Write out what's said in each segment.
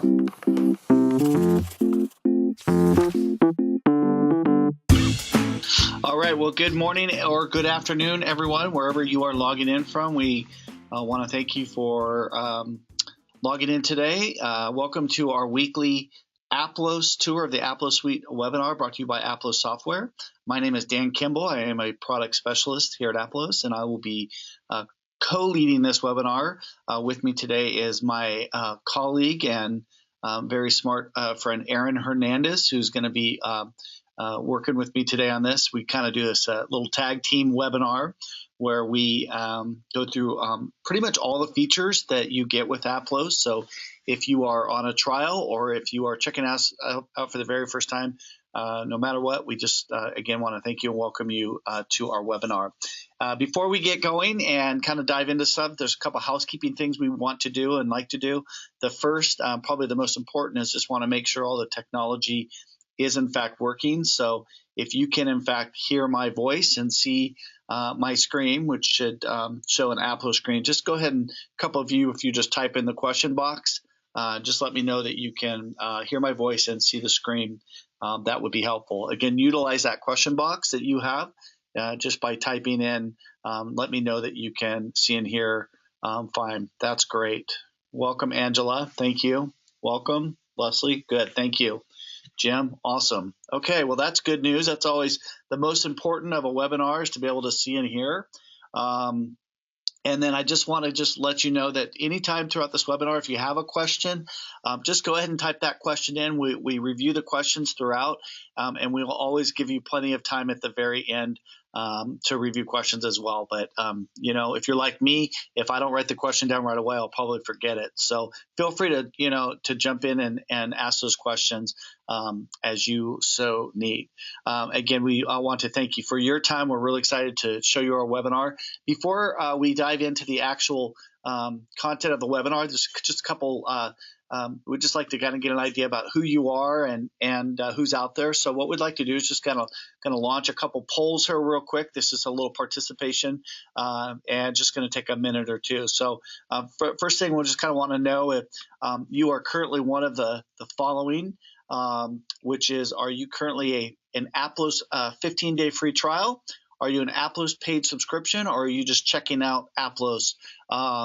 All right. Well, good morning or good afternoon, everyone, wherever you are logging in from. We want to thank you for logging in today. Welcome to our weekly Aplos tour of the Aplos Suite webinar brought to you by Aplos Software. My name is Dan Kimball. I am a product specialist here at Aplos, and I will be co-leading this webinar. With me today is my colleague and very smart friend, Aaron Hernandez, who's going to be working with me today on this. We kind of do this little tag team webinar where we go through pretty much all the features that you get with Aplos. So if you are on a trial or if you are checking us out for the very first time, no matter what, we just, again, want to thank you and welcome you to our webinar. Before we get going and kind of dive into stuff, there's a couple housekeeping things we want to do and like to do. The first, probably the most important, is just want to make sure all the technology is in fact working. So if you can in fact hear my voice and see my screen, which should show an Aplos screen, just go ahead and a couple of you, if you just type in the question box, just let me know that you can hear my voice and see the screen. That would be helpful. Again, utilize that question box that you have just by typing in. Let me know that you can see and hear fine. That's great. Welcome, Angela. Thank you. Welcome, Leslie. Good. Thank you. Jim, awesome. Okay, well, that's good news. That's always the most important of a webinar, is to be able to see and hear. And then I just want to let you know that anytime throughout this webinar, if you have a question, just go ahead and type that question in. We review the questions throughout, and we will always give you plenty of time at the very end to review questions as well. But, you know, if you're like me, if I don't write the question down right away, I'll probably forget it. So feel free to, to jump in and ask those questions as you so need. Again, I want to thank you for your time. We're really excited to show you our webinar. Before we dive into the actual content of the webinar, there's just a couple we'd just like to kind of get an idea about who you are and who's out there. So what we'd like to do is just kind of launch a couple polls here real quick. This is a little participation and just going to take a minute or two. So first thing, we'll just kind of want to know if you are currently one of the following, which is, are you currently an Aplos 15-day free trial? Are you an Aplos paid subscription, or are you just checking out Aplos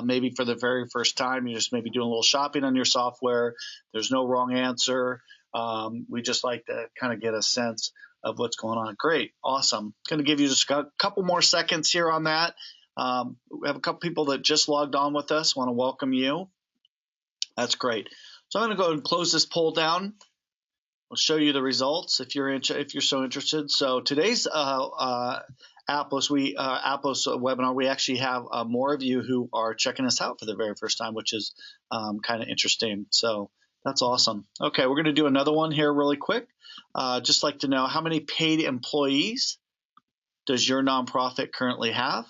maybe for the very first time? You're just maybe doing a little shopping on your software. There's no wrong answer. We just like to kind of get a sense of what's going on. Great. Awesome. Going to give you just a couple more seconds here on that. We have a couple people that just logged on with us. Want to welcome you. That's great. So I'm going to go and close this poll down. We'll show you the results if you're so interested. So today's Aplos webinar, we actually have more of you who are checking us out for the very first time, which is kind of interesting. So that's awesome. Okay, we're going to do another one here really quick. Just like to know, how many paid employees does your nonprofit currently have?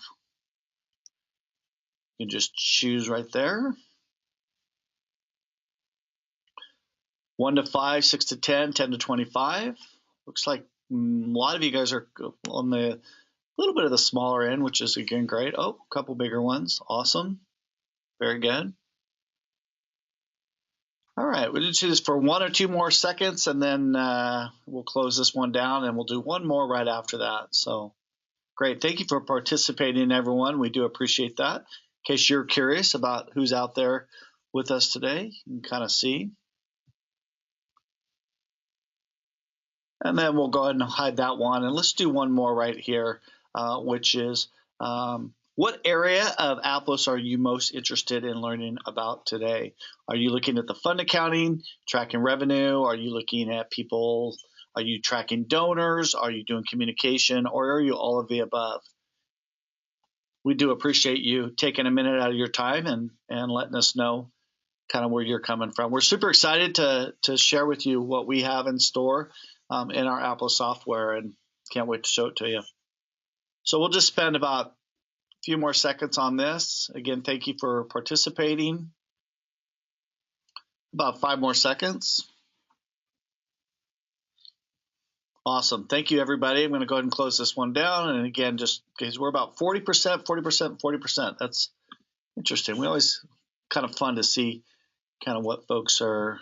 You can just choose right there. 1 to 5, 6 to 10, 10 to 25. Looks like a lot of you guys are on the little bit of the smaller end, which is, again, great. Oh, a couple bigger ones. Awesome. Very good. All right, we'll do this for 1 or 2 more seconds, and then we'll close this one down, and we'll do one more right after that. So great. Thank you for participating, everyone. We do appreciate that. In case you're curious about who's out there with us today, you can kind of see. And then we'll go ahead and hide that one. And let's do one more right here, which is what area of Aplos are you most interested in learning about today? Are you looking at the fund accounting, tracking revenue? Are you looking at people? Are you tracking donors? Are you doing communication? Or are you all of the above? We do appreciate you taking a minute out of your time and letting us know kind of where you're coming from. We're super excited to share with you what we have in store in our Aplos software, and can't wait to show it to you. So we'll just spend about a few more seconds on this. Again, thank you for participating. About 5 more seconds. Awesome. Thank you, everybody. I'm going to go ahead and close this one down. And again, just because we're about 40%, 40%, 40%. That's interesting. We always kind of fun to see kind of what folks are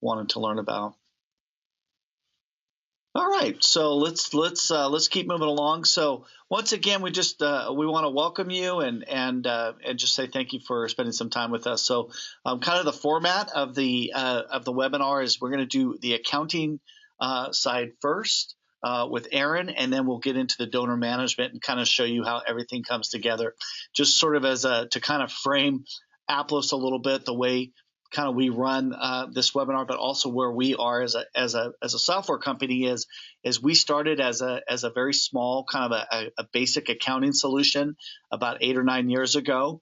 wanted to learn about. All right, so let's keep moving along. So once again, we just we want to welcome you and just say thank you for spending some time with us. So kind of the format of the webinar is we're going to do the accounting side first with Aaron, and then we'll get into the donor management and kind of show you how everything comes together. Just sort of to kind of frame Aplos a little bit, the way kind of we run this webinar, but also where we are as a software company is we started as a very small kind of a basic accounting solution about 8 or 9 years ago.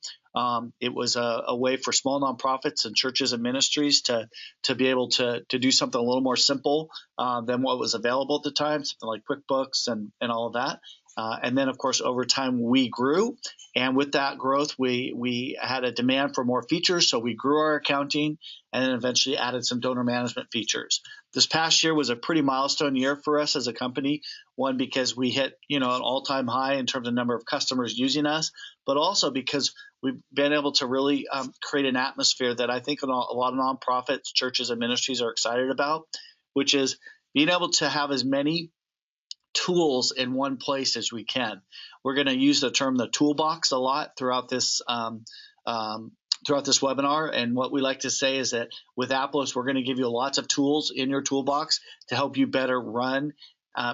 It was a way for small nonprofits and churches and ministries to be able to do something a little more simple than what was available at the time, something like QuickBooks and all of that. And then, of course, over time we grew, and with that growth, we had a demand for more features, so we grew our accounting and then eventually added some donor management features. This past year was a pretty milestone year for us as a company, one because we hit an all-time high in terms of number of customers using us, but also because we've been able to really create an atmosphere that I think a lot of nonprofits, churches, and ministries are excited about, which is being able to have as many tools in one place as we can. We're going to use the term the toolbox a lot throughout this webinar, and what we like to say is that with Aplos, we're going to give you lots of tools in your toolbox to help you better run,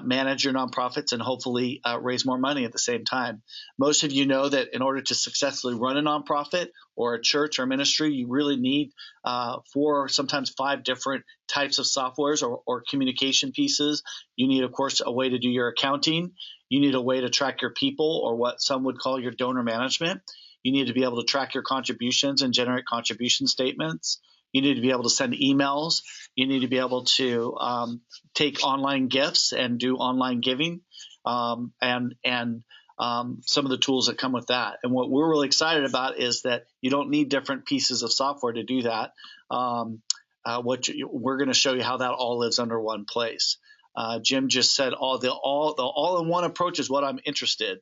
manage your nonprofits, and hopefully raise more money at the same time. Most of you know that in order to successfully run a nonprofit or a church or ministry, you really need 4 or sometimes 5 different types of softwares or communication pieces. You need, of course, a way to do your accounting. You need a way to track your people, or what some would call your donor management. You need to be able to track your contributions and generate contribution statements. You need to be able to send emails. You need to be able to take online gifts and do online giving, and some of the tools that come with that. And what we're really excited about is that you don't need different pieces of software to do that. We're going to show you how that all lives under one place. Jim just said the all-in-one approach is what I'm interested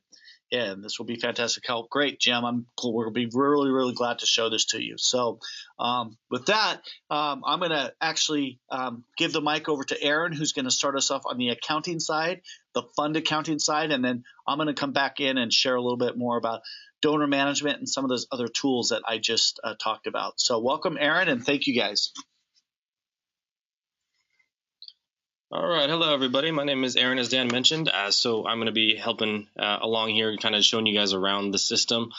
in. This will be fantastic help. Great, Jim. We're going to be really, really glad to show this to you. So with that, I'm going to actually give the mic over to Aaron, who's going to start us off on the accounting side, the fund accounting side, and then I'm going to come back in and share a little bit more about donor management and some of those other tools that I just talked about. So welcome, Aaron, and thank you, guys. All right. Hello, everybody. My name is Aaron, as Dan mentioned. So I'm going to be helping along here, kind of showing you guys around the system.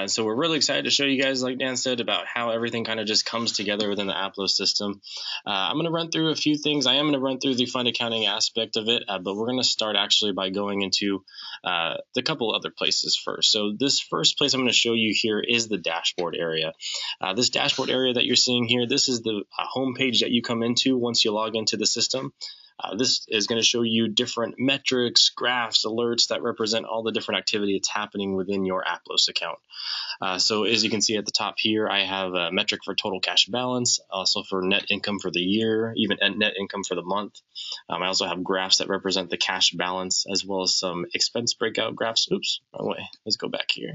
So we're really excited to show you guys, like Dan said, about how everything kind of just comes together within the Aplos system. I'm going to run through a few things. I am going to run through the fund accounting aspect of it, but we're going to start actually by going into the couple other places first. So this first place I'm going to show you here is the dashboard area. This dashboard area that you're seeing here, this is the home page that you come into once you log into the system. This is going to show you different metrics, graphs, alerts that represent all the different activity that's happening within your Aplos account. So as you can see at the top here, I have a metric for total cash balance, also for net income for the year, even net income for the month. I also have graphs that represent the cash balance, as well as some expense breakout graphs. Oops, wrong way. Let's go back here.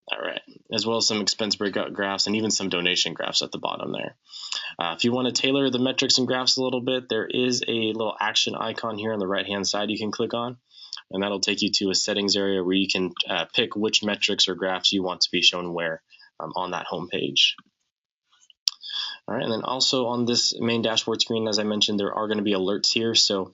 All right, as well as some expense breakout graphs and even some donation graphs at the bottom there. If you want to tailor the metrics and graphs a little bit, there is a little action icon here on the right-hand side you can click on, and that'll take you to a settings area where you can pick which metrics or graphs you want to be shown where on that home page. All right, and then also on this main dashboard screen, as I mentioned, there are going to be alerts here. So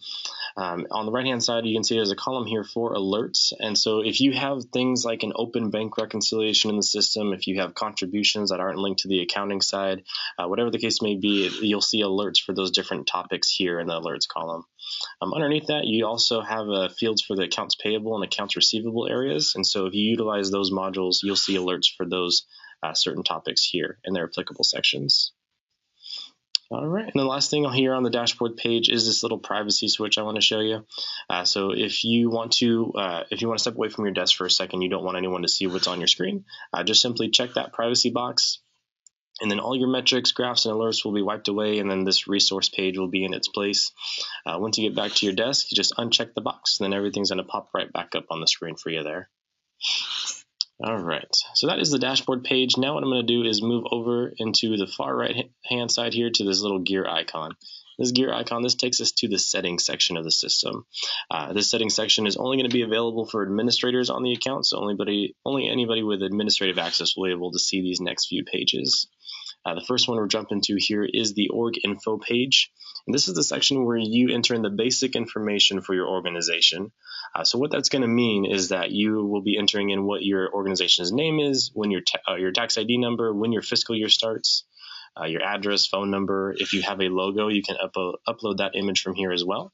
on the right-hand side, you can see there's a column here for alerts. And so if you have things like an open bank reconciliation in the system, if you have contributions that aren't linked to the accounting side, whatever the case may be, you'll see alerts for those different topics here in the alerts column. Underneath that, you also have fields for the accounts payable and accounts receivable areas. And so if you utilize those modules, you'll see alerts for those certain topics here in their applicable sections. All right, and the last thing here on the dashboard page is this little privacy switch I want to show you. So if you want to step away from your desk for a second, you don't want anyone to see what's on your screen, just simply check that privacy box, and then all your metrics, graphs, and alerts will be wiped away, and then this resource page will be in its place. Once you get back to your desk, you just uncheck the box, and then everything's going to pop right back up on the screen for you there. All right, so that is the dashboard page. Now what I'm going to do is move over into the far right hand side here to this little gear icon. This gear icon, this takes us to the settings section of the system. This settings section is only going to be available for administrators on the account, so only anybody with administrative access will be able to see these next few pages. The first one we're jumping to here is the org info page. And this is the section where you enter in the basic information for your organization. So what that's going to mean is that you will be entering in what your organization's name is, when your tax ID number, when your fiscal year starts, your address, phone number. If you have a logo, you can upload that image from here as well.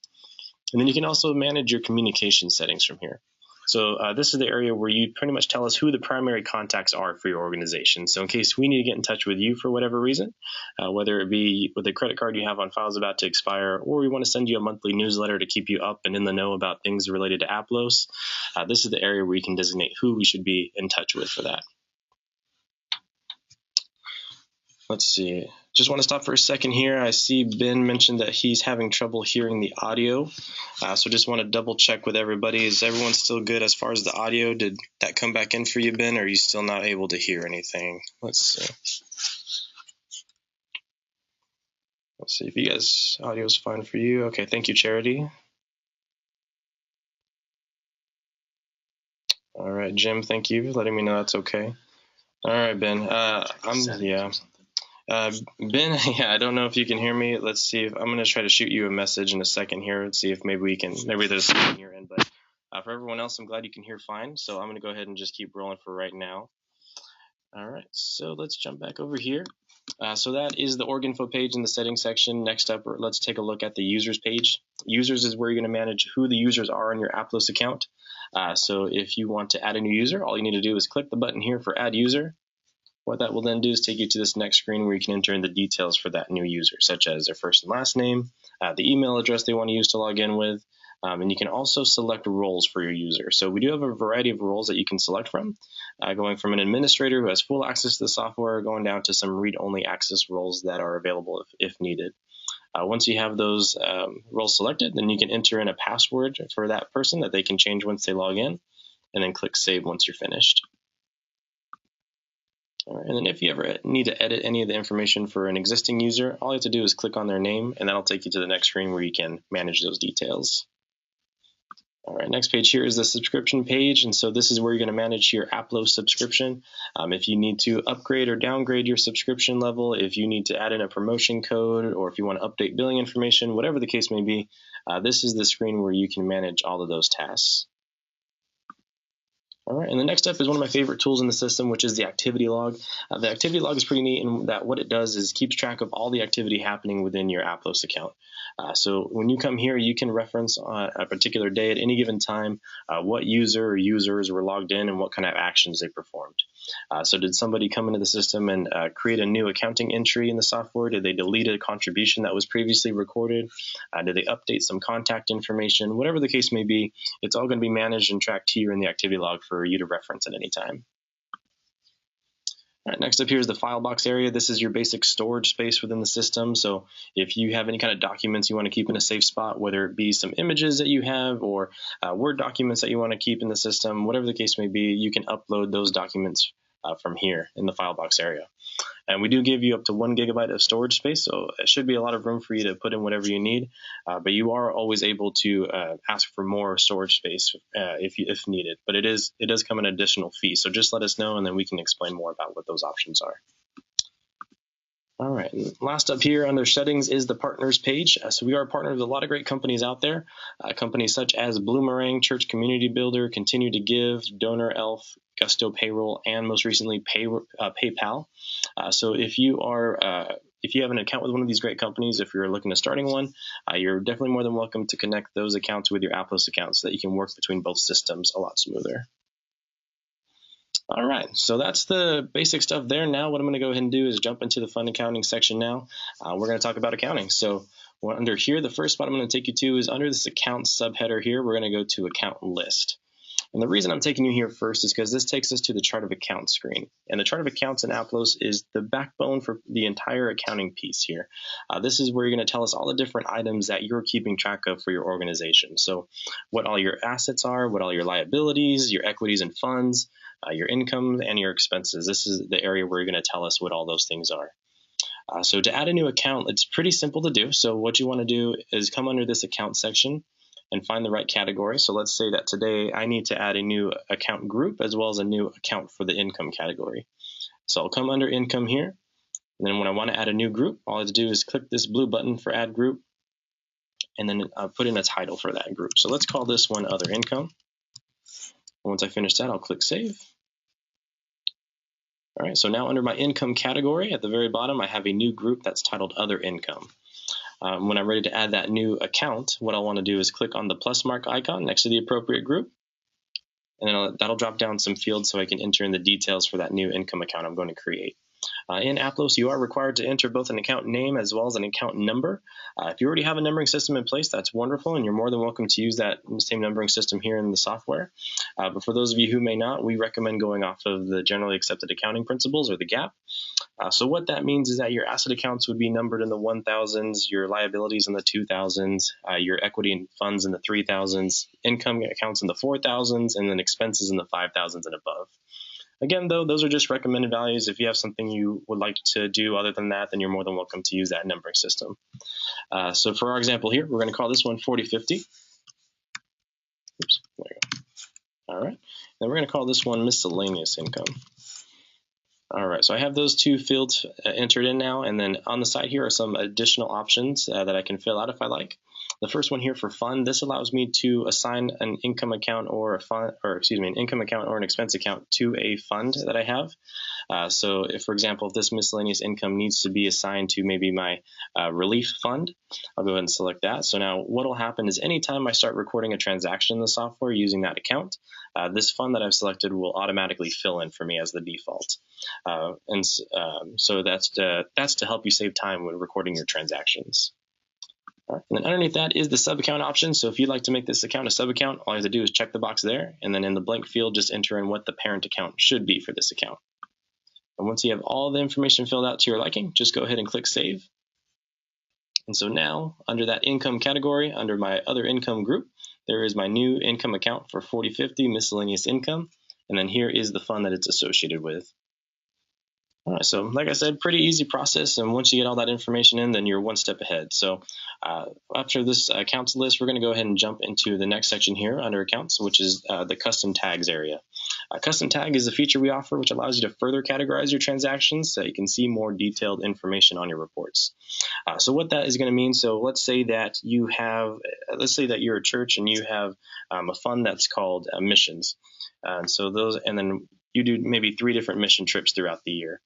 And then you can also manage your communication settings from here. So this is the area where you pretty much tell us who the primary contacts are for your organization. So in case we need to get in touch with you for whatever reason, whether it be with a credit card you have on files about to expire, or we want to send you a monthly newsletter to keep you up and in the know about things related to Aplos, this is the area where you can designate who we should be in touch with for that. Let's see. Just want to stop for a second here. I see Ben mentioned that he's having trouble hearing the audio. So just want to double check with everybody. Is everyone still good as far as the audio? Did that come back in for you, Ben, or are you still not able to hear anything? Let's see. Let's see if you guys, audio is fine for you. Okay, thank you, Charity. All right, Jim, thank you for letting me know that's okay. All right, Ben. Ben, yeah, I don't know if you can hear me. Let's see if I'm going to try to shoot you a message in a second here and see if maybe there's something on your end. But for everyone else, I'm glad you can hear fine. So I'm going to go ahead and just keep rolling for right now. All right, so let's jump back over here. So that is the org info page in the settings section. Next up, let's take a look at the users page. Users is where you're going to manage who the users are on your Aplos account. So if you want to add a new user, all you need to do is click the button here for add user. What that will then do is take you to this next screen where you can enter in the details for that new user, such as their first and last name, the email address they want to use to log in with, and you can also select roles for your user. So we do have a variety of roles that you can select from, going from an administrator who has full access to the software, going down to some read-only access roles that are available if needed. Once you have those roles selected, then you can enter in a password for that person that they can change once they log in, and then click Save once you're finished. And then if you ever need to edit any of the information for an existing user, all you have to do is click on their name, and that'll take you to the next screen where you can manage those details. All right, next page here is the subscription page, and so this is where you're going to manage your Aplos subscription. If you need to upgrade or downgrade your subscription level, if you need to add in a promotion code, or if you want to update billing information, whatever the case may be, this is the screen where you can manage all of those tasks. All right, and the next step is one of my favorite tools in the system, which is the activity log. The activity log is pretty neat in that what it does is keeps track of all the activity happening within your Aplos account. So when you come here, you can reference on a particular day at any given time what user or users were logged in and what kind of actions they performed. So did somebody come into the system and create a new accounting entry in the software? Did they delete a contribution that was previously recorded? Did they update some contact information? Whatever the case may be, it's all going to be managed and tracked here in the activity log for you to reference at any time. All right, next up here is the file box area. This is your basic storage space within the system. So if you have any kind of documents you want to keep in a safe spot, whether it be some images that you have or Word documents that you want to keep in the system, whatever the case may be, you can upload those documents from here in the file box area. And we do give you up to 1 gigabyte of storage space, so it should be a lot of room for you to put in whatever you need. But you are always able to ask for more storage space if needed. But it does come an additional fee, so just let us know, and then we can explain more about what those options are. All right, and last up here under settings is the partners page. So we are partnered with a lot of great companies out there, companies such as Bloomerang, Church Community Builder, Continue to Give, Donor Elf, Gusto Payroll, and most recently PayPal. So if you have an account with one of these great companies, if you're looking at starting one, you're definitely more than welcome to connect those accounts with your Aplos account so that you can work between both systems a lot smoother. All right, so that's the basic stuff there. Now what I'm going to go ahead and do is jump into the fun accounting section now. We're going to talk about accounting. So under here, the first spot I'm going to take you to is under this account subheader here, we're going to go to account list. And the reason I'm taking you here first is because this takes us to the chart of accounts screen. And the chart of accounts in Aplos is the backbone for the entire accounting piece here. This is where you're going to tell us all the different items that you're keeping track of for your organization. So what all your assets are, what all your liabilities, your equities and funds, your income, and your expenses. This is the area where you're going to tell us what all those things are. So to add a new account, it's pretty simple to do. So what you want to do is come under this account section and find the right category. So let's say that today I need to add a new account group as well as a new account for the income category. So I'll come under income here. And then when I want to add a new group, all I have to do is click this blue button for add group, and then I'll put in a title for that group. So let's call this one other income. Once I finish that, I'll click save. All right, so now under my income category at the very bottom, I have a new group that's titled other income. When I'm ready to add that new account, what I want to do is click on the plus mark icon next to the appropriate group, and then that'll drop down some fields so I can enter in the details for that new income account I'm going to create. In Aplos, you are required to enter both an account name as well as an account number. If you already have a numbering system in place, that's wonderful, and you're more than welcome to use that same numbering system here in the software. But for those of you who may not, we recommend going off of the generally accepted accounting principles, or the GAAP. So what that means is that your asset accounts would be numbered in the 1000s, your liabilities in the 2000s, your equity and funds in the 3000s, income accounts in the 4000s, and then expenses in the 5000s and above. Again, though, those are just recommended values. If you have something you would like to do other than that, then you're more than welcome to use that numbering system. So for our example here, we're going to call this one 4050. Oops, there you go. All right, then we're going to call this one miscellaneous income. All right, so I have those two fields entered in now, and then on the side here are some additional options that I can fill out if I like. The first one here for fund, this allows me to assign an income account or an income account or an expense account to a fund that I have. So if, for example, if this miscellaneous income needs to be assigned to maybe my relief fund, I'll go ahead and select that. So now what will happen is anytime I start recording a transaction in the software using that account, this fund that I've selected will automatically fill in for me as the default. So that's to help you save time when recording your transactions. And then underneath that is the sub-account option. So if you'd like to make this account a sub-account, all you have to do is check the box there, and then in the blank field, just enter in what the parent account should be for this account. And once you have all the information filled out to your liking, just go ahead and click Save. And so now, under that income category, under my other income group, there is my new income account for 4050 miscellaneous income. And then here is the fund that it's associated with. All right, so like I said, pretty easy process, and once you get all that information in, then you're one step ahead. So after this accounts list, we're going to go ahead and jump into the next section here under accounts, which is the custom tags area. Custom tag is a feature we offer which allows you to further categorize your transactions so you can see more detailed information on your reports. So what that is going to mean, so let's say that you're a church and you have a fund that's called missions. And then you do maybe 3 different mission trips throughout the year.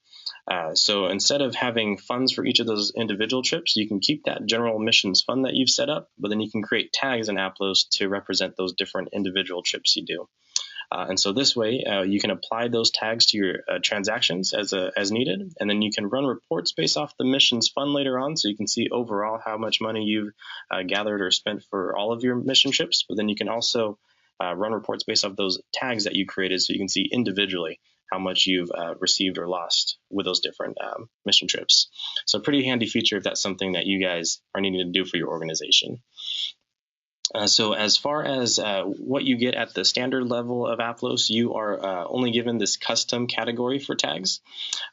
So instead of having funds for each of those individual trips, you can keep that general missions fund that you've set up, but then you can create tags in Aplos to represent those different individual trips you do. And so this way, you can apply those tags to your transactions as needed, and then you can run reports based off the missions fund later on, so you can see overall how much money you've gathered or spent for all of your mission trips. But then you can also run reports based off those tags that you created, so you can see individually how much you've received or lost with those different mission trips. So pretty handy feature if that's something that you guys are needing to do for your organization. So as far as what you get at the standard level of Aplos, you are only given this custom category for tags.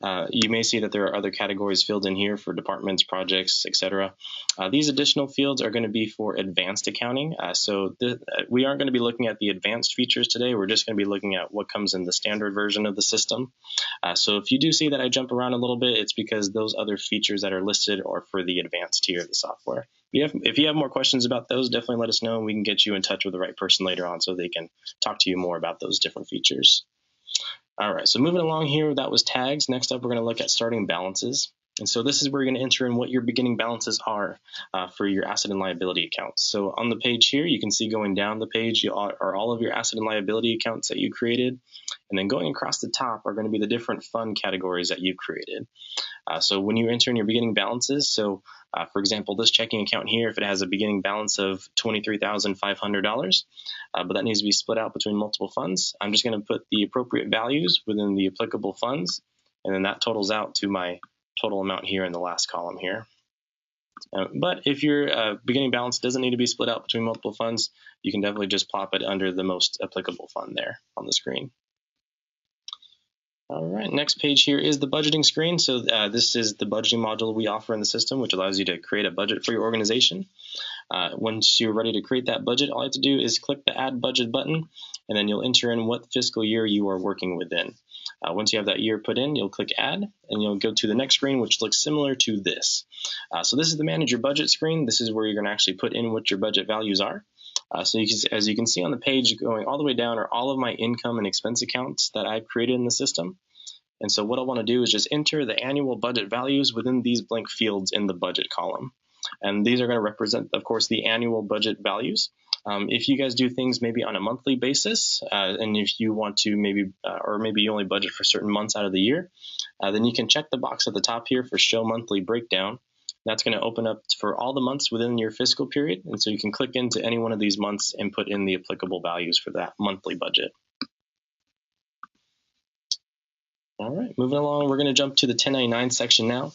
You may see that there are other categories filled in here for departments, projects, etc. These additional fields are going to be for advanced accounting. We aren't going to be looking at the advanced features today. We're just going to be looking at what comes in the standard version of the system. So if you do see that I jump around a little bit, it's because those other features that are listed are for the advanced tier of the software. If you have more questions about those, definitely let us know, and we can get you in touch with the right person later on so they can talk to you more about those different features. All right, so moving along here, that was tags. Next up, we're going to look at starting balances. And so this is where you're going to enter in what your beginning balances are for your asset and liability accounts. So on the page here, you can see going down the page are all of your asset and liability accounts that you created. And then going across the top are going to be the different fund categories that you've created. So when you enter in your beginning balances, so For example, this checking account here, if it has a beginning balance of $23,500, but that needs to be split out between multiple funds, I'm just going to put the appropriate values within the applicable funds, and then that totals out to my total amount here in the last column here. But if your beginning balance doesn't need to be split out between multiple funds, you can definitely just plop it under the most applicable fund there on the screen. All right, next page here is the budgeting screen. So this is the budgeting module we offer in the system, which allows you to create a budget for your organization. Once you're ready to create that budget, all you have to do is click the Add Budget button, and then you'll enter in what fiscal year you are working within. Once you have that year put in, you'll click Add, and you'll go to the next screen, which looks similar to this. So this is the Manage Your Budget screen. This is where you're going to actually put in what your budget values are. So as you can see on the page, going all the way down are all of my income and expense accounts that I've created in the system. And so what I want to do is just enter the annual budget values within these blank fields in the budget column. And these are going to represent, of course, the annual budget values. If you guys do things maybe on a monthly basis, and if you want to maybe you only budget for certain months out of the year, then you can check the box at the top here for Show Monthly Breakdown. That's going to open up for all the months within your fiscal period, and so you can click into any one of these months and put in the applicable values for that monthly budget. All right, moving along, we're going to jump to the 1099 section now.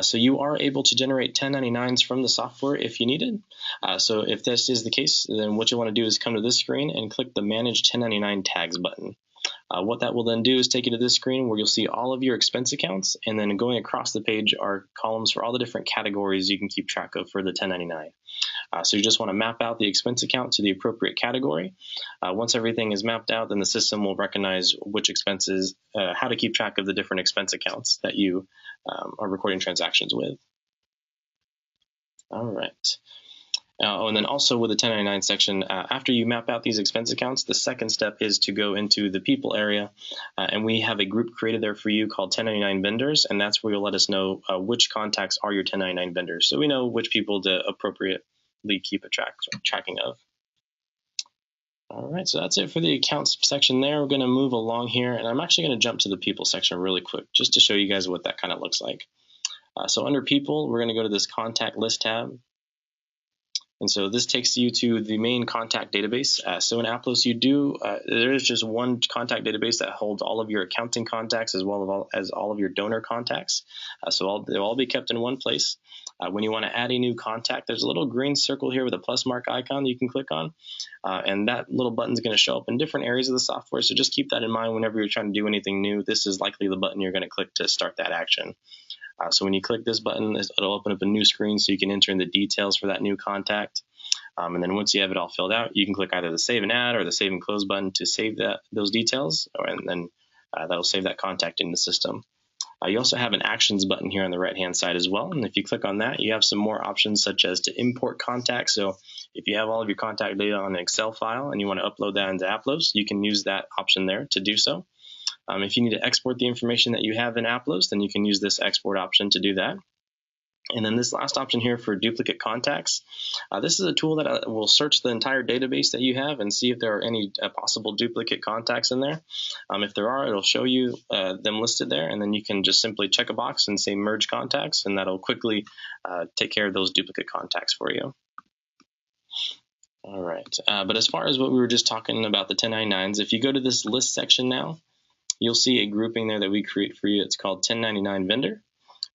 So you are able to generate 1099s from the software if you needed. So if this is the case, then what you want to do is come to this screen and click the Manage 1099 Tags button. What that will then do is take you to this screen where you'll see all of your expense accounts, and then going across the page are columns for all the different categories you can keep track of for the 1099. So you just want to map out the expense account to the appropriate category. Once everything is mapped out, then the system will recognize which expenses, how to keep track of the different expense accounts that you are recording transactions with. All right. And then also with the 1099 section, after you map out these expense accounts, the second step is to go into the people area, and we have a group created there for you called 1099 vendors, and that's where you'll let us know which contacts are your 1099 vendors, so we know which people to appropriately keep a tracking of. All right, so that's it for the accounts section there. We're going to move along here, and I'm actually going to jump to the people section really quick just to show you guys what that kind of looks like. So under people, we're going to go to this contact list tab. And so this takes you to the main contact database. So in Aplos, there is just one contact database that holds all of your accounting contacts as well as all of your donor contacts. So they'll all be kept in one place. When you want to add a new contact, there's a little green circle here with a plus mark icon that you can click on. And that little button is going to show up in different areas of the software. So just keep that in mind whenever you're trying to do anything new. This is likely the button you're going to click to start that action. So when you click this button, it'll open up a new screen so you can enter in the details for that new contact. And then once you have it all filled out, you can click either the Save and Add or the Save and Close button to save those details, and then that'll save that contact in the system. You also have an Actions button here on the right-hand side as well, and if you click on that, you have some more options such as to import contacts. So if you have all of your contact data on an Excel file and you want to upload that into Aplos, you can use that option there to do so. If you need to export the information that you have in Aplos, then you can use this export option to do that. And then this last option here for duplicate contacts, this is a tool that will search the entire database that you have and see if there are any possible duplicate contacts in there. If there are, it'll show you them listed there, and then you can just simply check a box and say Merge Contacts, and that'll quickly take care of those duplicate contacts for you. All right, but as far as what we were just talking about, the 1099s, if you go to this list section now, you'll see a grouping there that we create for you. It's called 1099 Vendor.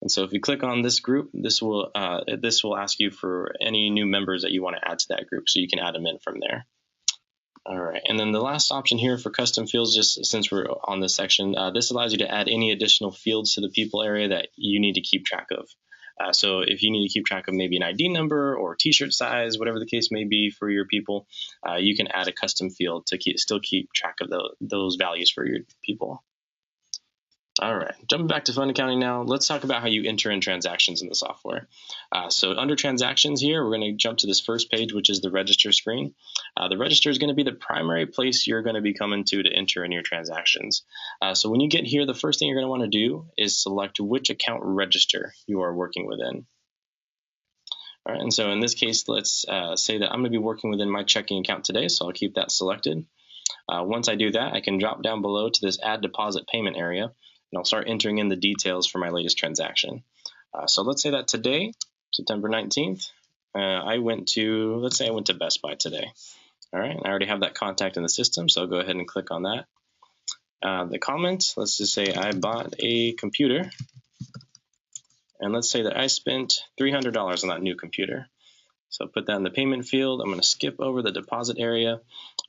And so if you click on this group, this will ask you for any new members that you want to add to that group, so you can add them in from there. All right, and then the last option here for custom fields, just since we're on this section, this allows you to add any additional fields to the people area that you need to keep track of. So if you need to keep track of maybe an ID number or t-shirt size, whatever the case may be for your people, you can add a custom field to still keep track of those values for your people. All right, jumping back to fund accounting now, let's talk about how you enter in transactions in the software. So under transactions here, we're going to jump to this first page, which is the register screen. The register is going to be the primary place you're going to be coming to enter in your transactions. So when you get here, the first thing you're going to want to do is select which account register you are working within. All right, and so in this case, let's say that I'm going to be working within my checking account today, so I'll keep that selected. Once I do that, I can drop down below to this Add Deposit Payment area, and I'll start entering in the details for my latest transaction. So let's say that today September 19th. I went to, let's say I went to Best Buy today. All right, I already have that contact in the system, so I'll go ahead and click on that. The comment, let's just say I bought a computer, and let's say that I spent $300 on that new computer. So I'll put that in the payment field. I'm going to skip over the deposit area.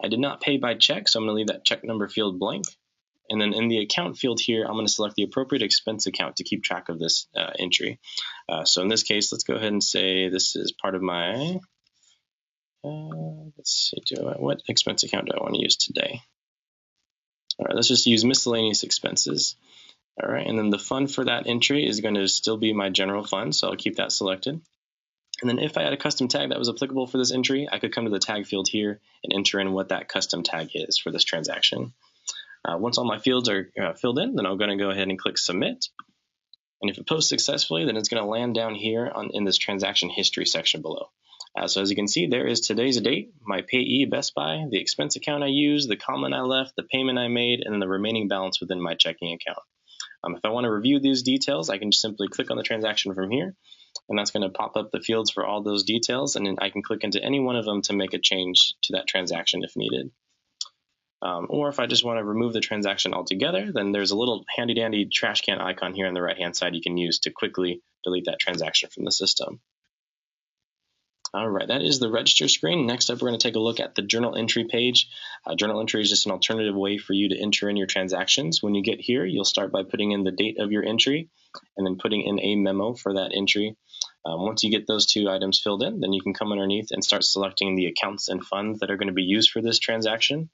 I did not pay by check, so I'm going to leave that check number field blank. And then in the account field here, I'm going to select the appropriate expense account to keep track of this entry. So in this case, let's go ahead and say this is part of my, let's see, what expense account do I want to use today? All right, let's just use miscellaneous expenses. All right, and then the fund for that entry is going to still be my general fund, so I'll keep that selected. And then if I had a custom tag that was applicable for this entry, I could come to the tag field here and enter in what that custom tag is for this transaction. Once all my fields are filled in, then I'm going to go ahead and click Submit. And if it posts successfully, then it's going to land down here in this transaction history section below. So as you can see, there is today's date, my payee Best Buy, the expense account I used, the comment I left, the payment I made, and then the remaining balance within my checking account. If I want to review these details, I can just simply click on the transaction from here, and that's going to pop up the fields for all those details, and then I can click into any one of them to make a change to that transaction if needed. Or if I just want to remove the transaction altogether, then there's a little handy-dandy trash can icon here on the right-hand side you can use to quickly delete that transaction from the system. All right, that is the register screen. Next up, we're going to take a look at the journal entry page. Journal entry is just an alternative way for you to enter in your transactions. When you get here, you'll start by putting in the date of your entry and then putting in a memo for that entry. Once you get those two items filled in, then you can come underneath and start selecting the accounts and funds that are going to be used for this transaction.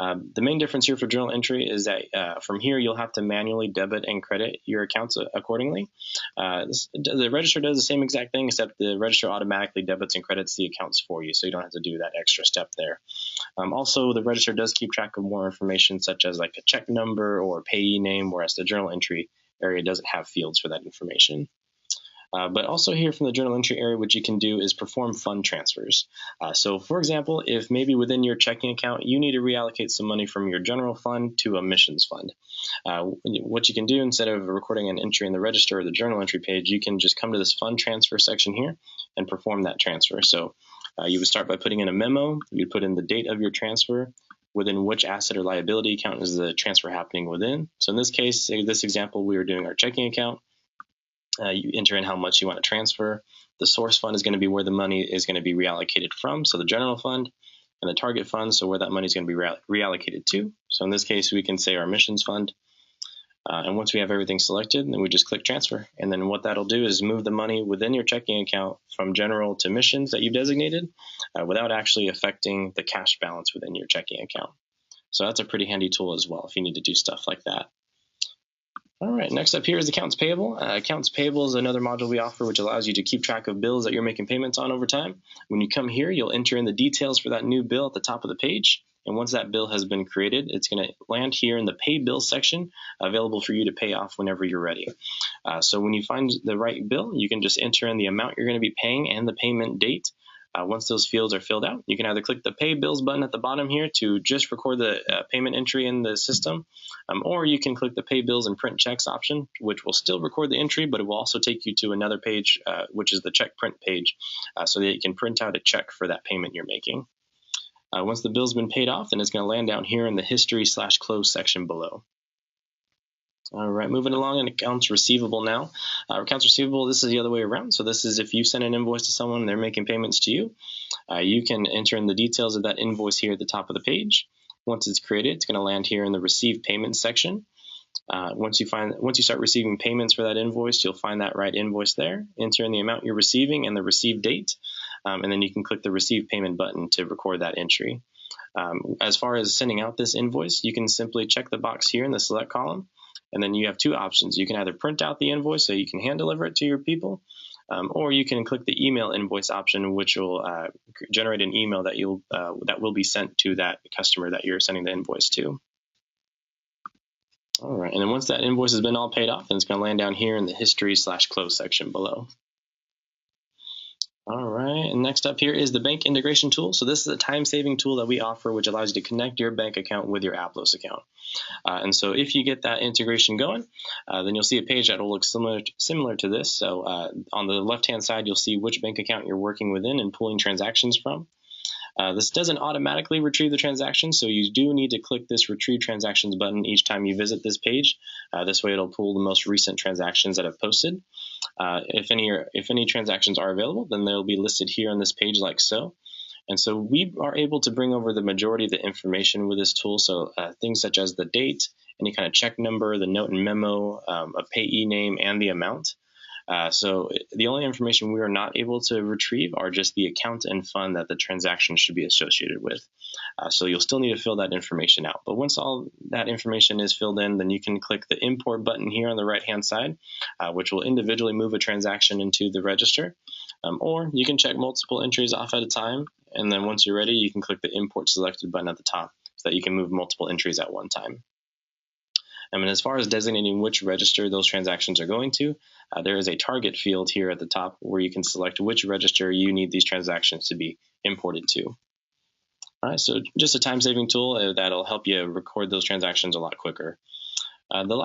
The main difference here for journal entry is that from here, you'll have to manually debit and credit your accounts accordingly. The register does the same exact thing, except the register automatically debits and credits the accounts for you, so you don't have to do that extra step there. Also, the register does keep track of more information, such as like a check number or payee name, whereas the journal entry area doesn't have fields for that information. But also here from the journal entry area, what you can do is perform fund transfers. So for example, if maybe within your checking account, you need to reallocate some money from your general fund to a missions fund. What you can do, instead of recording an entry in the register or the journal entry page, you can just come to this fund transfer section here and perform that transfer. So you would start by putting in a memo. You'd put in the date of your transfer, within which asset or liability account is the transfer happening within. So in this case, this example, we were doing our checking account. You enter in how much you want to transfer. The source fund is going to be where the money is going to be reallocated from, so the general fund, and the target fund, so where that money is going to be reallocated to. So in this case, we can say our missions fund. And once we have everything selected, then we just click transfer. And then what that'll do is move the money within your checking account from general to missions that you've designated without actually affecting the cash balance within your checking account. So that's a pretty handy tool as well if you need to do stuff like that. All right, next up here is accounts payable. Accounts payable is another module we offer which allows you to keep track of bills that you're making payments on over time. When you come here, you'll enter in the details for that new bill at the top of the page. And once that bill has been created, it's going to land here in the pay bill section, available for you to pay off whenever you're ready. So when you find the right bill, you can just enter in the amount you're going to be paying and the payment date. Once those fields are filled out, you can either click the Pay Bills button at the bottom here to just record the payment entry in the system, or you can click the Pay Bills and Print Checks option, which will still record the entry, but it will also take you to another page, which is the check print page, so that you can print out a check for that payment you're making. Once the bill's been paid off, then it's going to land down here in the History/Close section below. All right, moving along in accounts receivable now. Accounts receivable, this is the other way around. So this is if you send an invoice to someone and they're making payments to you, you can enter in the details of that invoice here at the top of the page. Once it's created, it's going to land here in the Receive Payments section. Once you start receiving payments for that invoice, you'll find that right invoice there. Enter in the amount you're receiving and the receive date, and then you can click the Receive Payment button to record that entry. As far as sending out this invoice, you can simply check the box here in the Select column. And then you have two options. You can either print out the invoice so you can hand deliver it to your people, or you can click the email invoice option, which will generate an email that will be sent to that customer that you're sending the invoice to. All right, and then once that invoice has been all paid off, then it's going to land down here in the History/Close section below. All right, and next up here is the bank integration tool. So this is a time-saving tool that we offer, which allows you to connect your bank account with your Aplos account. And so if you get that integration going, then you'll see a page that will look similar to this. So on the left-hand side, you'll see which bank account you're working within and pulling transactions from. This doesn't automatically retrieve the transactions, so you do need to click this Retrieve Transactions button each time you visit this page. This way it'll pull the most recent transactions that I've posted. If any transactions are available, then they'll be listed here on this page like so. And so we are able to bring over the majority of the information with this tool. So things such as the date, any kind of check number, the note and memo, a payee name, and the amount. So the only information we are not able to retrieve are just the account and fund that the transaction should be associated with. So you'll still need to fill that information out. But once all that information is filled in, then you can click the import button here on the right-hand side, which will individually move a transaction into the register. Or you can check multiple entries off at a time. And then once you're ready, you can click the import selected button at the top so that you can move multiple entries at one time. And as far as designating which register those transactions are going to, there is a target field here at the top where you can select which register you need these transactions to be imported to. All right, so just a time-saving tool that'll help you record those transactions a lot quicker. One of the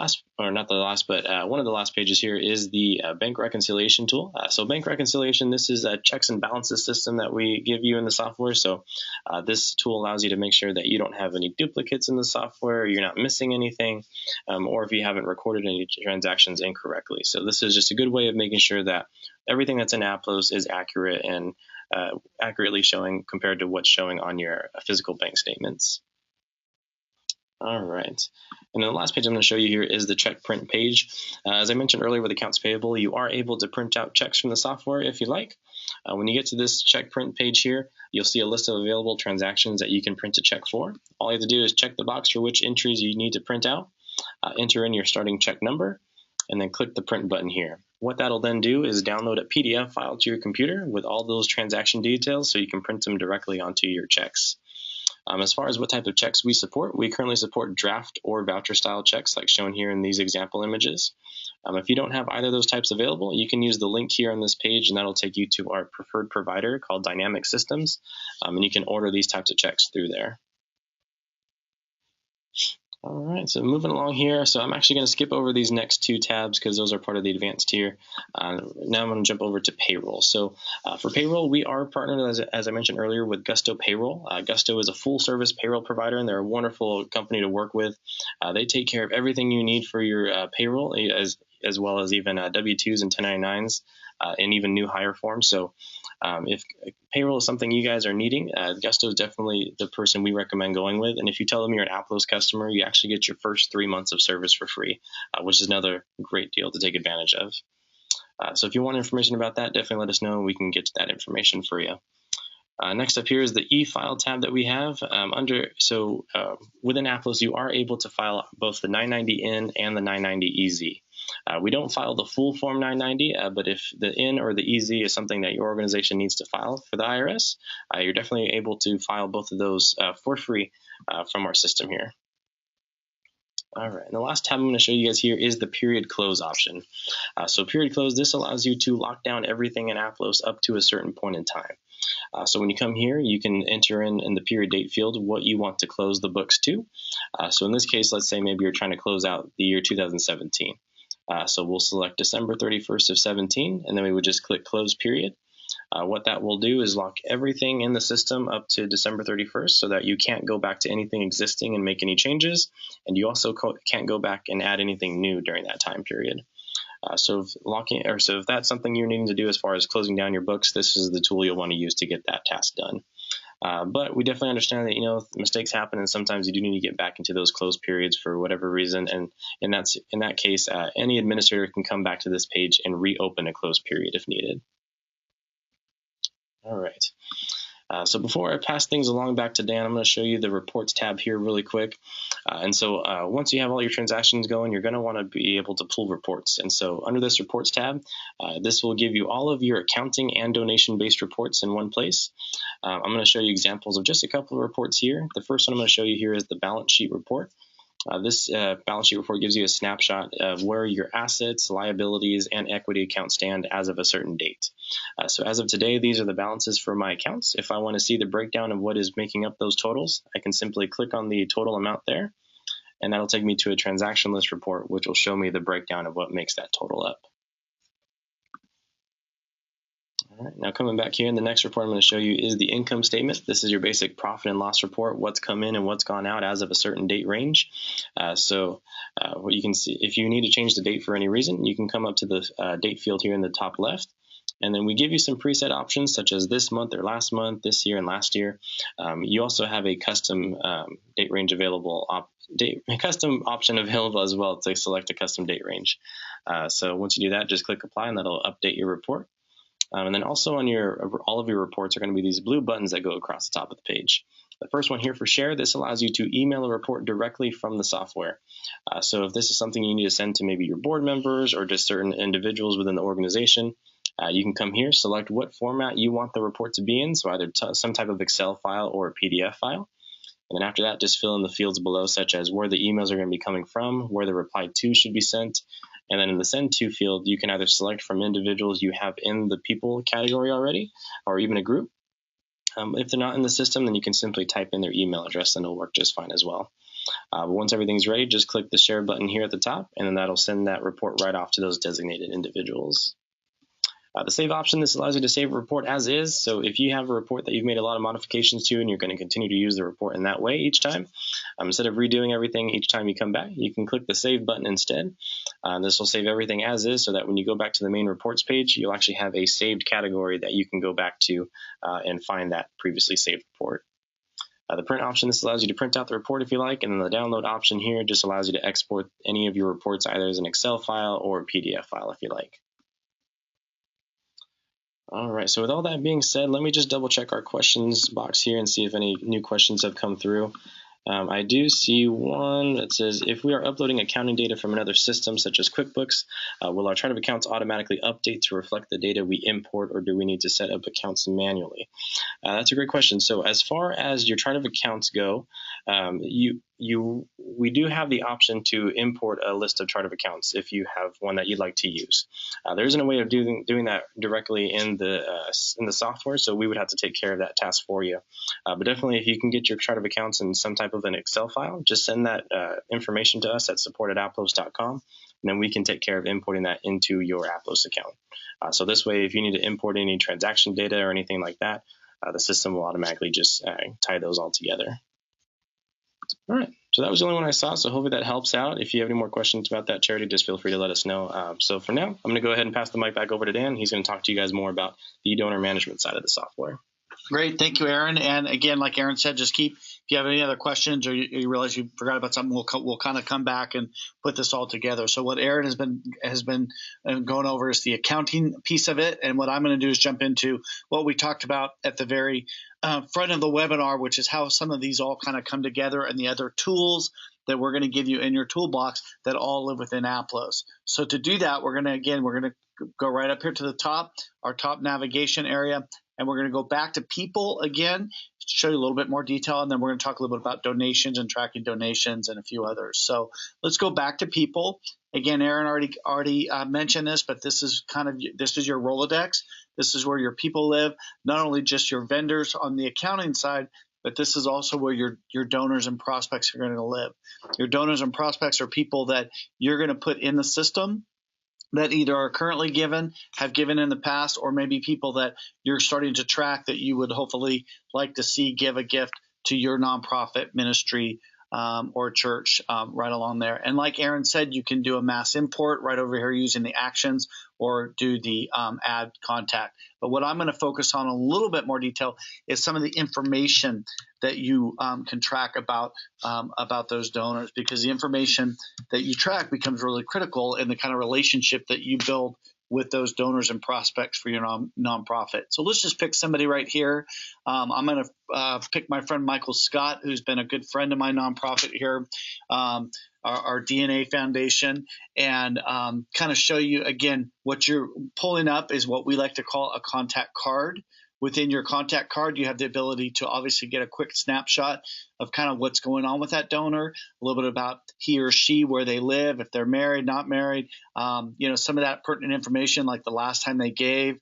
last pages here is the bank reconciliation tool. So bank reconciliation, this is a checks and balances system that we give you in the software. So this tool allows you to make sure that you don't have any duplicates in the software, you're not missing anything, or if you haven't recorded any transactions incorrectly. So this is just a good way of making sure that everything that's in Aplos is accurate and accurately showing compared to what's showing on your physical bank statements. All right. And then the last page I'm going to show you here is the check print page. As I mentioned earlier with accounts payable, you are able to print out checks from the software if you like. When you get to this check print page here, you'll see a list of available transactions that you can print a check for. All you have to do is check the box for which entries you need to print out, enter in your starting check number, and then click the print button here. What that'll then do is download a PDF file to your computer with all those transaction details so you can print them directly onto your checks. As far as what type of checks we support, we currently support draft or voucher style checks like shown here in these example images. If you don't have either of those types available, you can use the link here on this page and that'll take you to our preferred provider called Dynamic Systems, and you can order these types of checks through there. All right, so moving along here. So I'm actually going to skip over these next two tabs because those are part of the advanced tier. Now I'm going to jump over to payroll. So for payroll, we are partnered, as I mentioned earlier, with Gusto Payroll. Gusto is a full-service payroll provider, and they're a wonderful company to work with. They take care of everything you need for your payroll, as well as even W-2s and 1099s. And even new hire forms. So if payroll is something you guys are needing, Gusto is definitely the person we recommend going with. And if you tell them you're an Aplos customer, you actually get your first 3 months of service for free, which is another great deal to take advantage of. So if you want information about that, definitely let us know and we can get to that information for you. Next up here is the e-file tab that we have. Within Aplos, you are able to file both the 990N and the 990EZ. We don't file the full Form 990, but if the N or the EZ is something that your organization needs to file for the IRS, you're definitely able to file both of those for free from our system here. All right, and the last tab I'm going to show you guys here is the period close option. So period close, this allows you to lock down everything in Aplos up to a certain point in time. So when you come here, you can enter in the period date field what you want to close the books to. So in this case, let's say maybe you're trying to close out the year 2017. So we'll select December 31st of 17, and then we would just click close period. What that will do is lock everything in the system up to December 31st so that you can't go back to anything existing and make any changes, and you also can't go back and add anything new during that time period. So if that's something you're needing to do as far as closing down your books, this is the tool you'll want to use to get that task done. But we definitely understand that mistakes happen, and sometimes you do need to get back into those closed periods for whatever reason. And in that case, any administrator can come back to this page and reopen a closed period if needed. All right. So before I pass things along back to Dan, I'm going to show you the reports tab here really quick. Once you have all your transactions going, you're going to want to be able to pull reports. And so under this reports tab, this will give you all of your accounting and donation-based reports in one place. I'm going to show you examples of just a couple of reports here. The first one I'm going to show you here is the balance sheet report. This balance sheet report gives you a snapshot of where your assets, liabilities, and equity accounts stand as of a certain date. So as of today, these are the balances for my accounts. If I want to see the breakdown of what is making up those totals, I can simply click on the total amount there, and that'll take me to a transaction list report, which will show me the breakdown of what makes that total up. All right, now coming back here, in the next report I'm going to show you is the income statement. This is your basic profit and loss report, what's come in and what's gone out as of a certain date range. What you can see, if you need to change the date for any reason, you can come up to the date field here in the top left. And then we give you some preset options such as this month or last month, this year and last year. You also have a custom date range available, custom option available as well to select a custom date range. So once you do that, just click apply and that'll update your report. And then also on all of your reports are going to be these blue buttons that go across the top of the page. The first one here for share, this allows you to email a report directly from the software. So if this is something you need to send to maybe your board members or just certain individuals within the organization, you can come here, select what format you want the report to be in, so either some type of Excel file or a PDF file. And then after that, just fill in the fields below, such as where the emails are going to be coming from, where the reply to should be sent. And then in the send to field, you can either select from individuals you have in the people category already, or even a group. If they're not in the system, then you can simply type in their email address and it'll work just fine as well. But once everything's ready, just click the share button here at the top, and then that'll send that report right off to those designated individuals. The save option, this allows you to save a report as is. So if you have a report that you've made a lot of modifications to and you're going to continue to use the report in that way each time, instead of redoing everything each time you come back, you can click the save button instead. This will save everything as is so that when you go back to the main reports page, you'll actually have a saved category that you can go back to and find that previously saved report. The print option, this allows you to print out the report if you like, and then the download option here just allows you to export any of your reports either as an Excel file or a PDF file if you like. All right, so with all that being said, let me just double check our questions box here and see if any new questions have come through. I do see one that says, if we are uploading accounting data from another system such as QuickBooks, will our chart of accounts automatically update to reflect the data we import, or do we need to set up accounts manually? That's a great question. So as far as your chart of accounts go, we do have the option to import a list of chart of accounts if you have one that you'd like to use. There isn't a way of doing that directly in the software, so we would have to take care of that task for you. But definitely, if you can get your chart of accounts in some type of an Excel file, just send that information to us at support@aplos.com, and then we can take care of importing that into your Aplos account. So this way, if you need to import any transaction data or anything like that, the system will automatically just tie those all together. All right, so that was the only one I saw, so hopefully that helps out. If you have any more questions about that, Charity, just feel free to let us know. So for now, I'm going to go ahead and pass the mic back over to Dan. He's going to talk to you guys more about the donor management side of the software. Great. Thank you, Aaron. And again, like Aaron said, just if you have any other questions or you realize you forgot about something, we'll kind of come back and put this all together. So what Aaron has been going over is the accounting piece of it. And what I'm going to do is jump into what we talked about at the very front of the webinar, which is how some of these all kind of come together and the other tools that we're going to give you in your toolbox that all live within Aplos. So to do that, we're going to go right up here to the top, our top navigation area. And we're going to go back to people again, show you a little bit more detail, and then we're going to talk a little bit about donations and tracking donations and a few others. So let's go back to people. Again, Aaron already mentioned this, but this is your Rolodex. This is where your people live, not only just your vendors on the accounting side, but this is also where your donors and prospects are going to live. Your donors and prospects are people that you're going to put in the system that either are currently have given in the past, or maybe people that you're starting to track that you would hopefully like to see give a gift to your nonprofit ministry or church right along there. And like Aaron said, you can do a mass import right over here using the actions or do the add contact. But what I'm going to focus on a little bit more detail is some of the information that you can track about those donors, because the information that you track becomes really critical in the kind of relationship that you build with those donors and prospects for your nonprofit. So let's just pick somebody right here. I'm going to pick my friend Michael Scott, who's been a good friend of my nonprofit here, our DNA Foundation, and kind of show you again what you're pulling up is what we like to call a contact card. within your contact card, you have the ability to obviously get a quick snapshot of kind of what's going on with that donor, a little bit about he or she, where they live, if they're married, not married, some of that pertinent information like the last time they gave,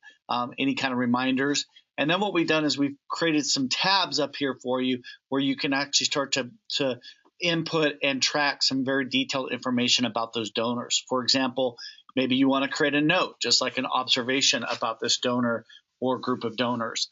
any kind of reminders. And then what we've done is we've created some tabs up here for you where you can actually start to input and track some very detailed information about those donors. For example, maybe you want to create a note, just like an observation about this donor or group of donors.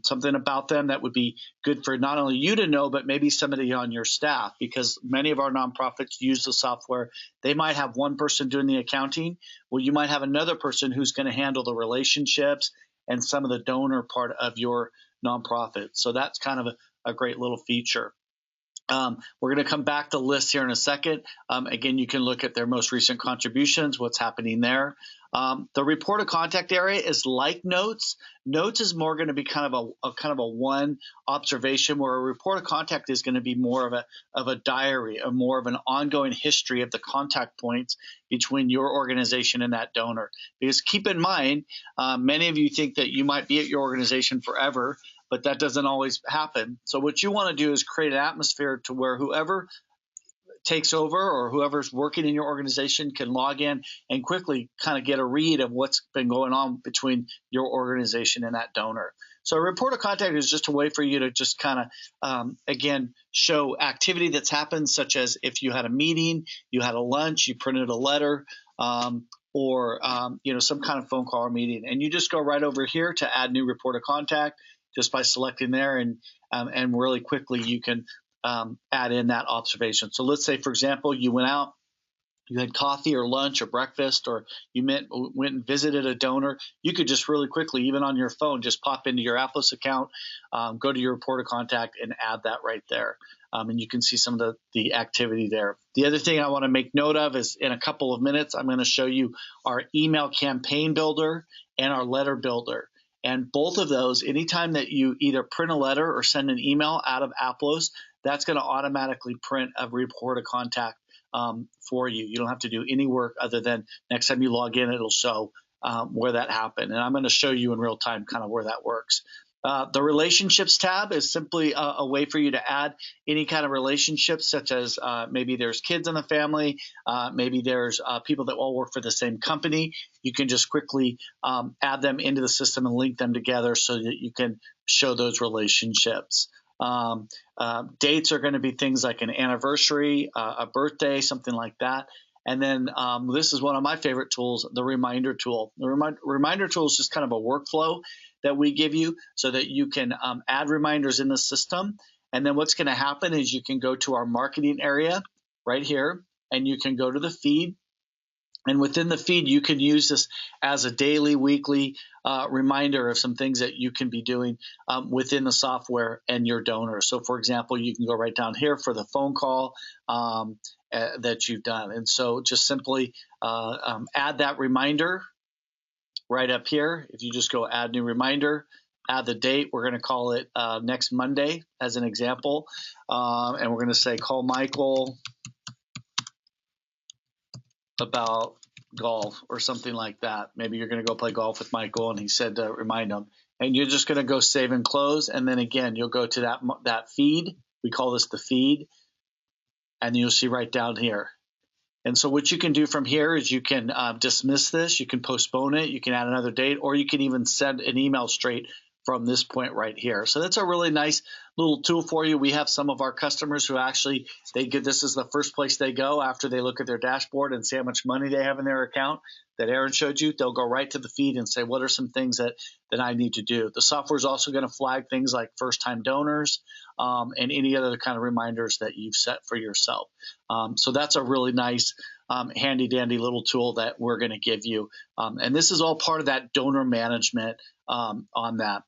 Something about them that would be good for not only you to know, but maybe somebody on your staff, because many of our nonprofits use the software. They might have one person doing the accounting. Well, you might have another person who's going to handle the relationships and some of the donor part of your nonprofit. So that's kind of a great little feature. We're going to come back to lists here in a second. Again, you can look at their most recent contributions, what's happening there. The report of contact area is like notes. Notes is more going to be kind of a one observation, where a report of contact is going to be more of a diary, or more of an ongoing history of the contact points between your organization and that donor. Because keep in mind, many of you think that you might be at your organization forever, but that doesn't always happen. So what you want to do is create an atmosphere to where whoever takes over or whoever's working in your organization can log in and quickly kind of get a read of what's been going on between your organization and that donor. So a report of contact is just a way for you to just kind of, again, show activity that's happened, such as if you had a meeting, you had a lunch, you printed a letter, or some kind of phone call or meeting. And you just go right over here to add new report of contact just by selecting there, and really quickly you can add in that observation. So let's say, for example, you went out, you had coffee or lunch or breakfast, or you went and visited a donor. You could just really quickly, even on your phone, just pop into your Aplos account, go to your report of contact, and add that right there. And you can see some of the activity there. The other thing I want to make note of is in a couple of minutes, I'm going to show you our email campaign builder and our letter builder. And both of those, anytime that you either print a letter or send an email out of Aplos, that's going to automatically print a report of contact for you. You don't have to do any work other than next time you log in, it'll show where that happened. And I'm going to show you in real time kind of where that works. The relationships tab is simply a way for you to add any kind of relationships, such as maybe there's kids in the family, maybe there's people that all work for the same company. You can just quickly add them into the system and link them together so that you can show those relationships. Dates are going to be things like an anniversary, a birthday, something like that. And then this is one of my favorite tools, the reminder tool. The reminder tool is just kind of a workflow that we give you so that you can add reminders in the system. And then what's going to happen is you can go to our marketing area right here, and you can go to the feed. And within the feed, you can use this as a daily, weekly reminder of some things that you can be doing within the software and your donors. So, for example, you can go right down here for the phone call that you've done. And so just simply add that reminder right up here. If you just go add new reminder, add the date. We're going to call it next Monday as an example. And we're going to say, call Michael about golf or something like that. Maybe you're going to go play golf with Michael and he said to remind him. And you're just going to go save and close. And then again, you'll go to that feed. We call this the feed. And you'll see right down here. And so what you can do from here is you can dismiss this, you can postpone it, you can add another date, or you can even send an email straight from this point right here. So that's a really nice little tool for you. We have some of our customers who actually, this is the first place they go after they look at their dashboard and see how much money they have in their account that Aaron showed you. They'll go right to the feed and say, what are some things that I need to do? The software is also going to flag things like first-time donors and any other kind of reminders that you've set for yourself. So that's a really nice, handy-dandy little tool that we're going to give you. And this is all part of that donor management on that.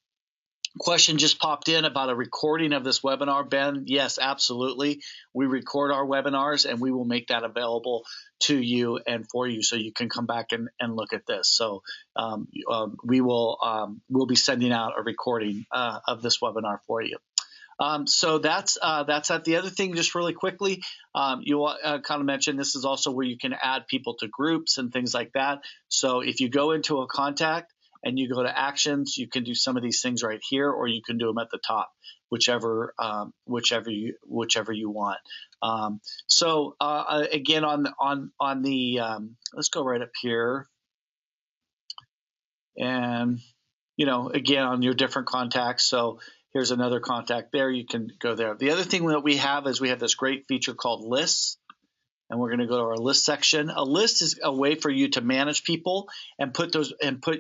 Question just popped in about a recording of this webinar, Ben. Yes, absolutely. We record our webinars and we will make that available to you and for you so you can come back and look at this. So we'll be sending out a recording of this webinar for you. So that's that. The other thing, just really quickly, you kind of mentioned this is also where you can add people to groups and things like that. So if you go into a contact and you go to actions, you can do some of these things right here, or you can do them at the top, whichever you want. So again, on the let's go right up here, and again on your different contacts. So here's another contact there. You can go there. The other thing that we have is we have this great feature called lists. And we're going to go to our list section. A list is a way for you to manage people and put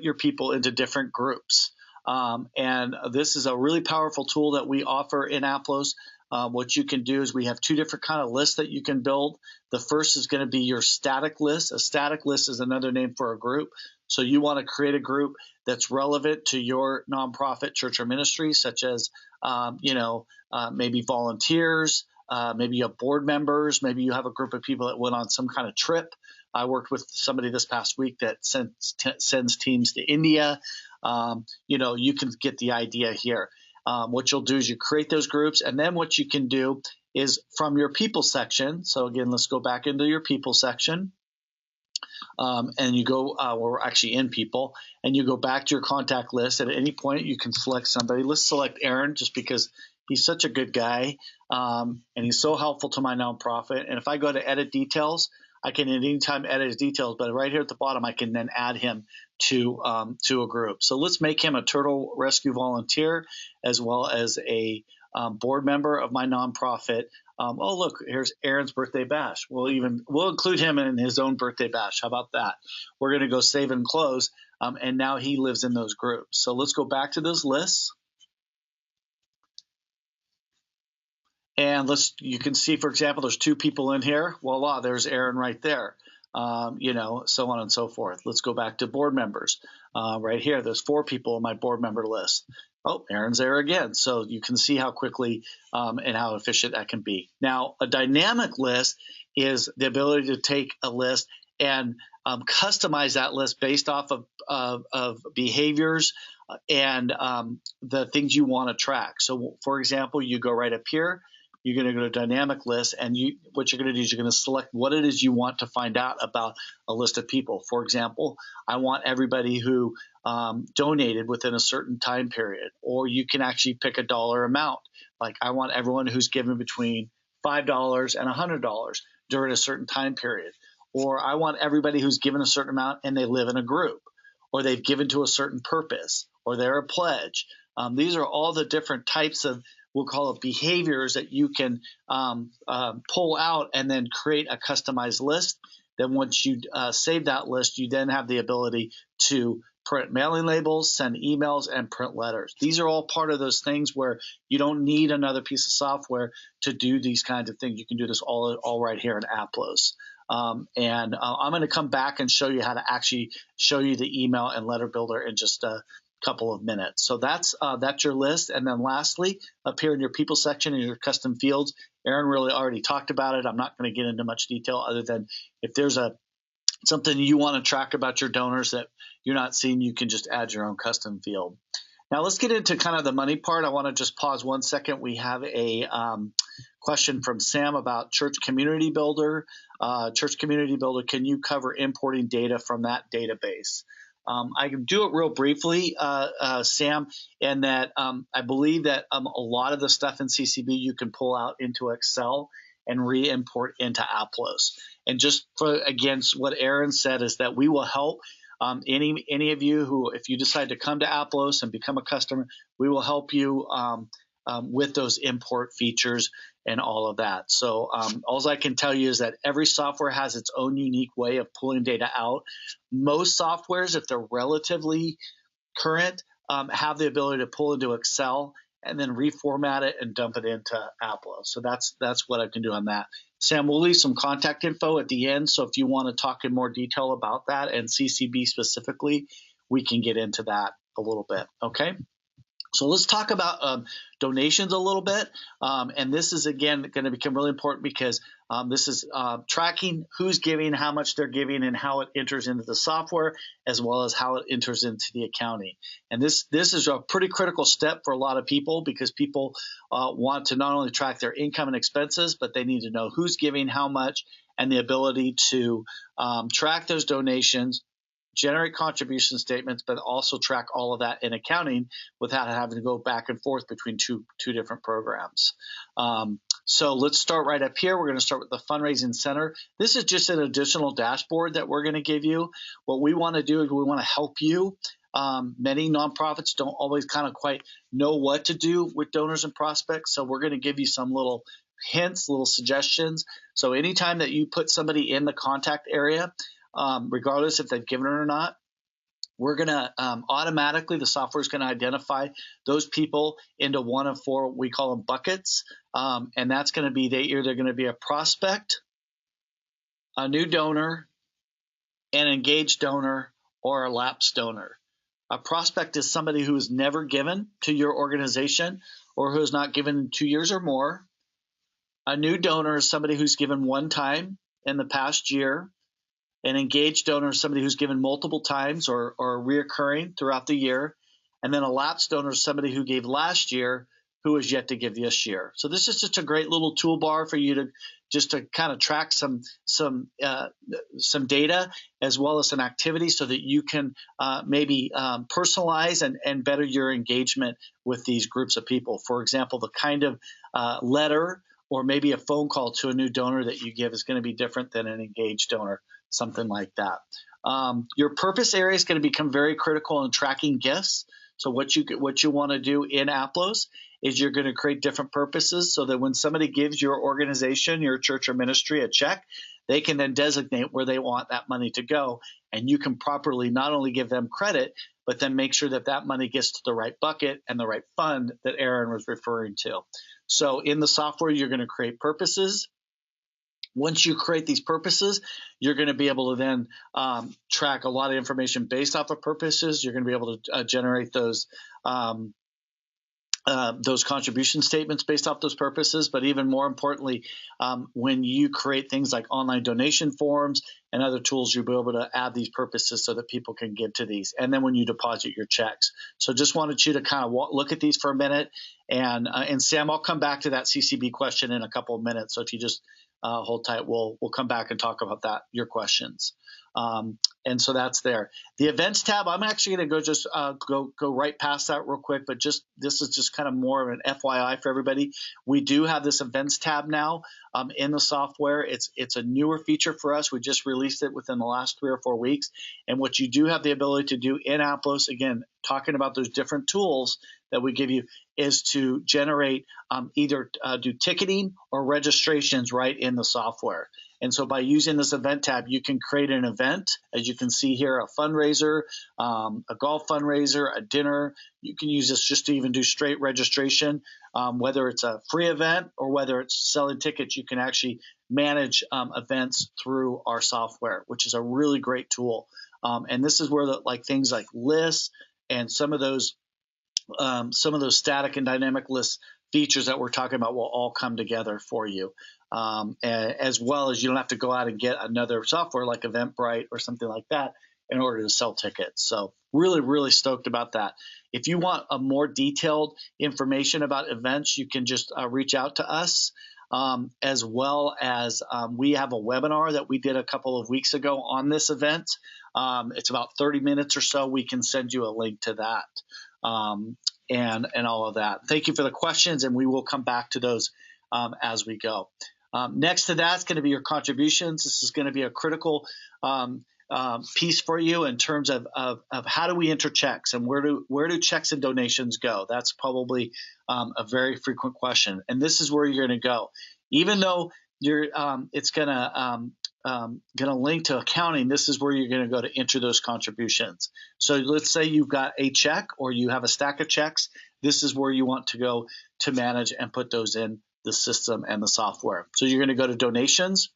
your people into different groups. And this is a really powerful tool that we offer in Aplos. What you can do is we have two different kind of lists that you can build. The first is going to be your static list. A static list is another name for a group. So you want to create a group that's relevant to your nonprofit, church, or ministry, such as maybe volunteers. Maybe you have board members. Maybe you have a group of people that went on some kind of trip. I worked with somebody this past week that sends teams to India. You can get the idea here. What you'll do is you create those groups, and then what you can do is from your people section. So again, let's go back into your people section. And you go, we're actually in people, and you go back to your contact list. At any point, you can select somebody. Let's select Aaron just because he's such a good guy, and he's so helpful to my nonprofit. And if I go to edit details, I can at any time edit his details, but right here at the bottom, I can then add him to a group. So let's make him a turtle rescue volunteer as well as a board member of my nonprofit. Oh, look, here's Aaron's birthday bash. We'll include him in his own birthday bash. How about that? We're going to go save and close, and now he lives in those groups. So let's go back to those lists. And you can see, for example, there's two people in here. Voila, there's Aaron right there. So on and so forth. Let's go back to board members. Right here, there's 4 people on my board member list. Oh, Aaron's there again. So you can see how quickly and how efficient that can be. Now, a dynamic list is the ability to take a list and customize that list based off of behaviors and the things you want to track. So, for example, you go right up here. You're going to go to dynamic list, and what you're going to do is you're going to select what it is you want to find out about a list of people. For example, I want everybody who donated within a certain time period, or you can actually pick a dollar amount. Like I want everyone who's given between $5 and $100 during a certain time period, or I want everybody who's given a certain amount and they live in a group, or they've given to a certain purpose, or they're a pledge. These are all the different types of, we'll call it behaviors, that you can pull out and then create a customized list. Then once you save that list, you then have the ability to print mailing labels, send emails, and print letters. These are all part of those things where you don't need another piece of software to do these kinds of things. You can do this all right here in Aplos. I'm going to come back and show you how to actually show you the email and letter builder in just a couple of minutes. So that's your list. And then lastly, up here in your people section in your custom fields, Aaron really already talked about it. I'm not going to get into much detail other than if there's something you want to track about your donors that you're not seeing, you can just add your own custom field. Now let's get into kind of the money part. I want to just pause 1 second. We have a question from Sam about Church Community Builder. Church Community Builder, can you cover importing data from that database? I can do it real briefly, Sam, in that I believe that a lot of the stuff in CCB you can pull out into Excel and re-import into Aplos. And just for, again, what Aaron said is that we will help any of you who, if you decide to come to Aplos and become a customer, we will help you with those import features and all of that. So all I can tell you is that every software has its own unique way of pulling data out. Most softwares, if they're relatively current, have the ability to pull into Excel and then reformat it and dump it into Aplos. So that's what I can do on that. Sam, we'll leave some contact info at the end. So if you want to talk in more detail about that and CCB specifically, we can get into that a little bit. Okay. So let's talk about donations a little bit. And this is, again, going to become really important because this is tracking who's giving, how much they're giving, and how it enters into the software, as well as how it enters into the accounting. And this is a pretty critical step for a lot of people because people want to not only track their income and expenses, but they need to know who's giving how much and the ability to track those donations generate contribution statements, but also track all of that in accounting without having to go back and forth between two different programs. So let's start right up here. We're going to start with the Fundraising Center. This is just an additional dashboard that we're going to give you. What we want to do is we want to help you. Many nonprofits don't always kind of quite know what to do with donors and prospects, so we're going to give you some little hints, little suggestions. So anytime that you put somebody in the contact area, regardless if they've given it or not, we're going to automatically, the software is going to identify those people into one of four, we call them buckets. And that's going to be, they either going to be a prospect, a new donor, an engaged donor, or a lapsed donor. A prospect is somebody who has never given to your organization or who has not given in 2 years or more. A new donor is somebody who's given one time in the past year. An engaged donor is somebody who's given multiple times or reoccurring throughout the year. And then a lapsed donor is somebody who gave last year who is yet to give this year. So this is just a great little toolbar for you to kind of track some data as well as some activity so that you can maybe personalize and better your engagement with these groups of people. For example, the kind of letter or maybe a phone call to a new donor that you give is going to be different than an engaged donor, something like that. Your purpose area is going to become very critical in tracking gifts. So what you want to do in Aplos is you're going to create different purposes so that when somebody gives your organization, your church or ministry a check, they can then designate where they want that money to go. And you can properly not only give them credit, but then make sure that that money gets to the right bucket and the right fund that Aaron was referring to. So in the software, you're going to create purposes. Once you create these purposes, you're going to be able to then track a lot of information based off of purposes. You're going to be able to generate those contribution statements based off those purposes. But even more importantly, when you create things like online donation forms and other tools, you'll be able to add these purposes so that people can give to these. And then when you deposit your checks. So just wanted you to kind of look at these for a minute. And Sam, I'll come back to that CCB question in a couple of minutes. So if you just hold tight, we'll come back and talk about that, your questions. And so that's there. The events tab, I'm actually going to go just go right past that real quick, but this is just kind of more of an FYI for everybody. We do have this events tab now in the software. It's a newer feature for us. We just released it within the last 3 or 4 weeks. And what you do have the ability to do in Aplos, again, talking about those different tools that we give you, is to generate either do ticketing or registrations right in the software. And so by using this event tab, you can create an event, as you can see here, a fundraiser, a golf fundraiser, a dinner. You can use this just to even do straight registration, whether it's a free event or whether it's selling tickets. You can actually manage events through our software, which is a really great tool. And this is where things like lists and some of those static and dynamic list features that we're talking about will all come together for you. As well as you don't have to go out and get another software like Eventbrite or something like that in order to sell tickets. So really, really stoked about that. If you want a more detailed information about events, you can just reach out to us. As well as we have a webinar that we did a couple of weeks ago on this event. It's about 30 minutes or so. We can send you a link to that. And all of that. Thank you for the questions, and we will come back to those as we go. Next to that is going to be your contributions. This is going to be a critical piece for you in terms of how do we enter checks and where do checks and donations go? That's probably a very frequent question, and this is where you're going to go. Even though it's going to link to accounting, this is where you're going to go to enter those contributions. So let's say you've got a check or you have a stack of checks. This is where you want to go to manage and put those in the system and the software. So you're going to go to donations.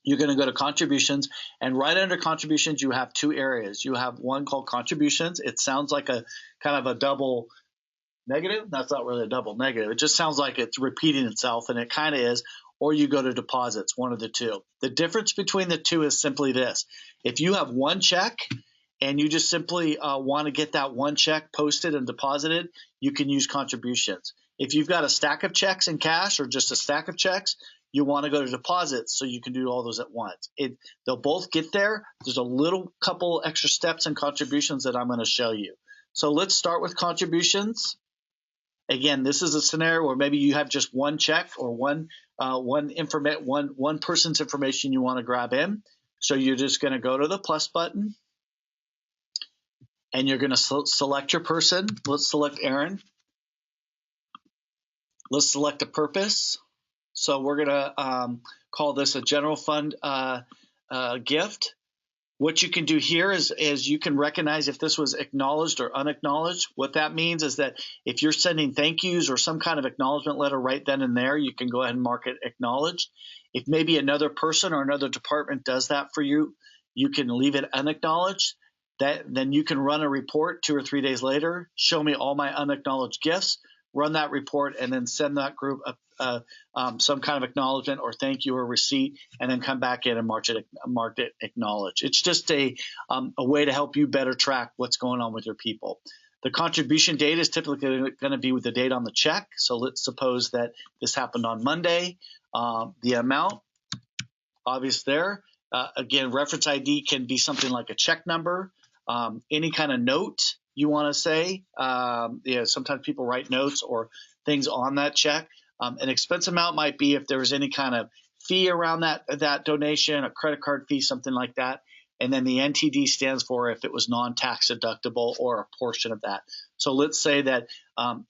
You're going to go to contributions, and right under contributions, you have two areas. You have one called contributions. It sounds like a kind of a double negative. That's not really a double negative. It just sounds like it's repeating itself, and it kind of is. Or you go to deposits, one of the two. The difference between the two is simply this. If you have one check and you just simply want to get that one check posted and deposited, you can use contributions. If you've got a stack of checks in cash or just a stack of checks, you want to go to deposits so you can do all those at once. They'll both get there. There's a little couple extra steps and contributions that I'm going to show you. So let's start with contributions. Again, this is a scenario where maybe you have just one check or one person's information you want to grab in. So you're just going to go to the plus button, and you're going to select your person. Let's select Aaron. Let's select a purpose. So we're going to call this a general fund gift. What you can do here is you can recognize if this was acknowledged or unacknowledged. What that means is that if you're sending thank yous or some kind of acknowledgement letter right then and there, you can go ahead and mark it acknowledged. If maybe another person or another department does that for you, you can leave it unacknowledged. Then you can run a report 2 or 3 days later, show me all my unacknowledged gifts, run that report, and then send that group some kind of acknowledgement or thank you or receipt, and then come back in and mark it acknowledged. It's just a way to help you better track what's going on with your people. The contribution date is typically going to be with the date on the check. So let's suppose that this happened on Monday. The amount, obvious there. Again, reference ID can be something like a check number, any kind of note you want to say. Sometimes people write notes or things on that check. An expense amount might be if there was any kind of fee around that donation, a credit card fee, something like that. And then the NTD stands for if it was non-tax deductible or a portion of that. So let's say that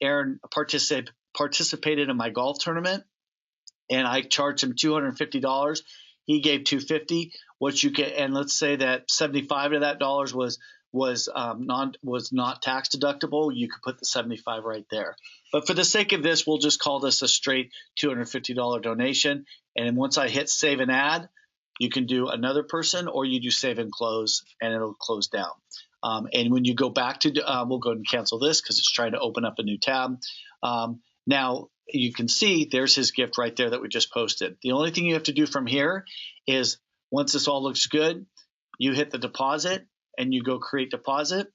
Aaron participated in my golf tournament, and I charged him $250. He gave $250. What you get, and let's say that 75 of that dollars was not tax deductible. You could put the 75 right there. But for the sake of this, we'll just call this a straight $250 donation. And once I hit save and add, you can do another person, or you do save and close, and it'll close down. And when you go back to, we'll go ahead and cancel this because it's trying to open up a new tab. Now you can see there's his gift right there that we just posted. The only thing you have to do from here is once this all looks good, you hit the deposit and you go create deposit.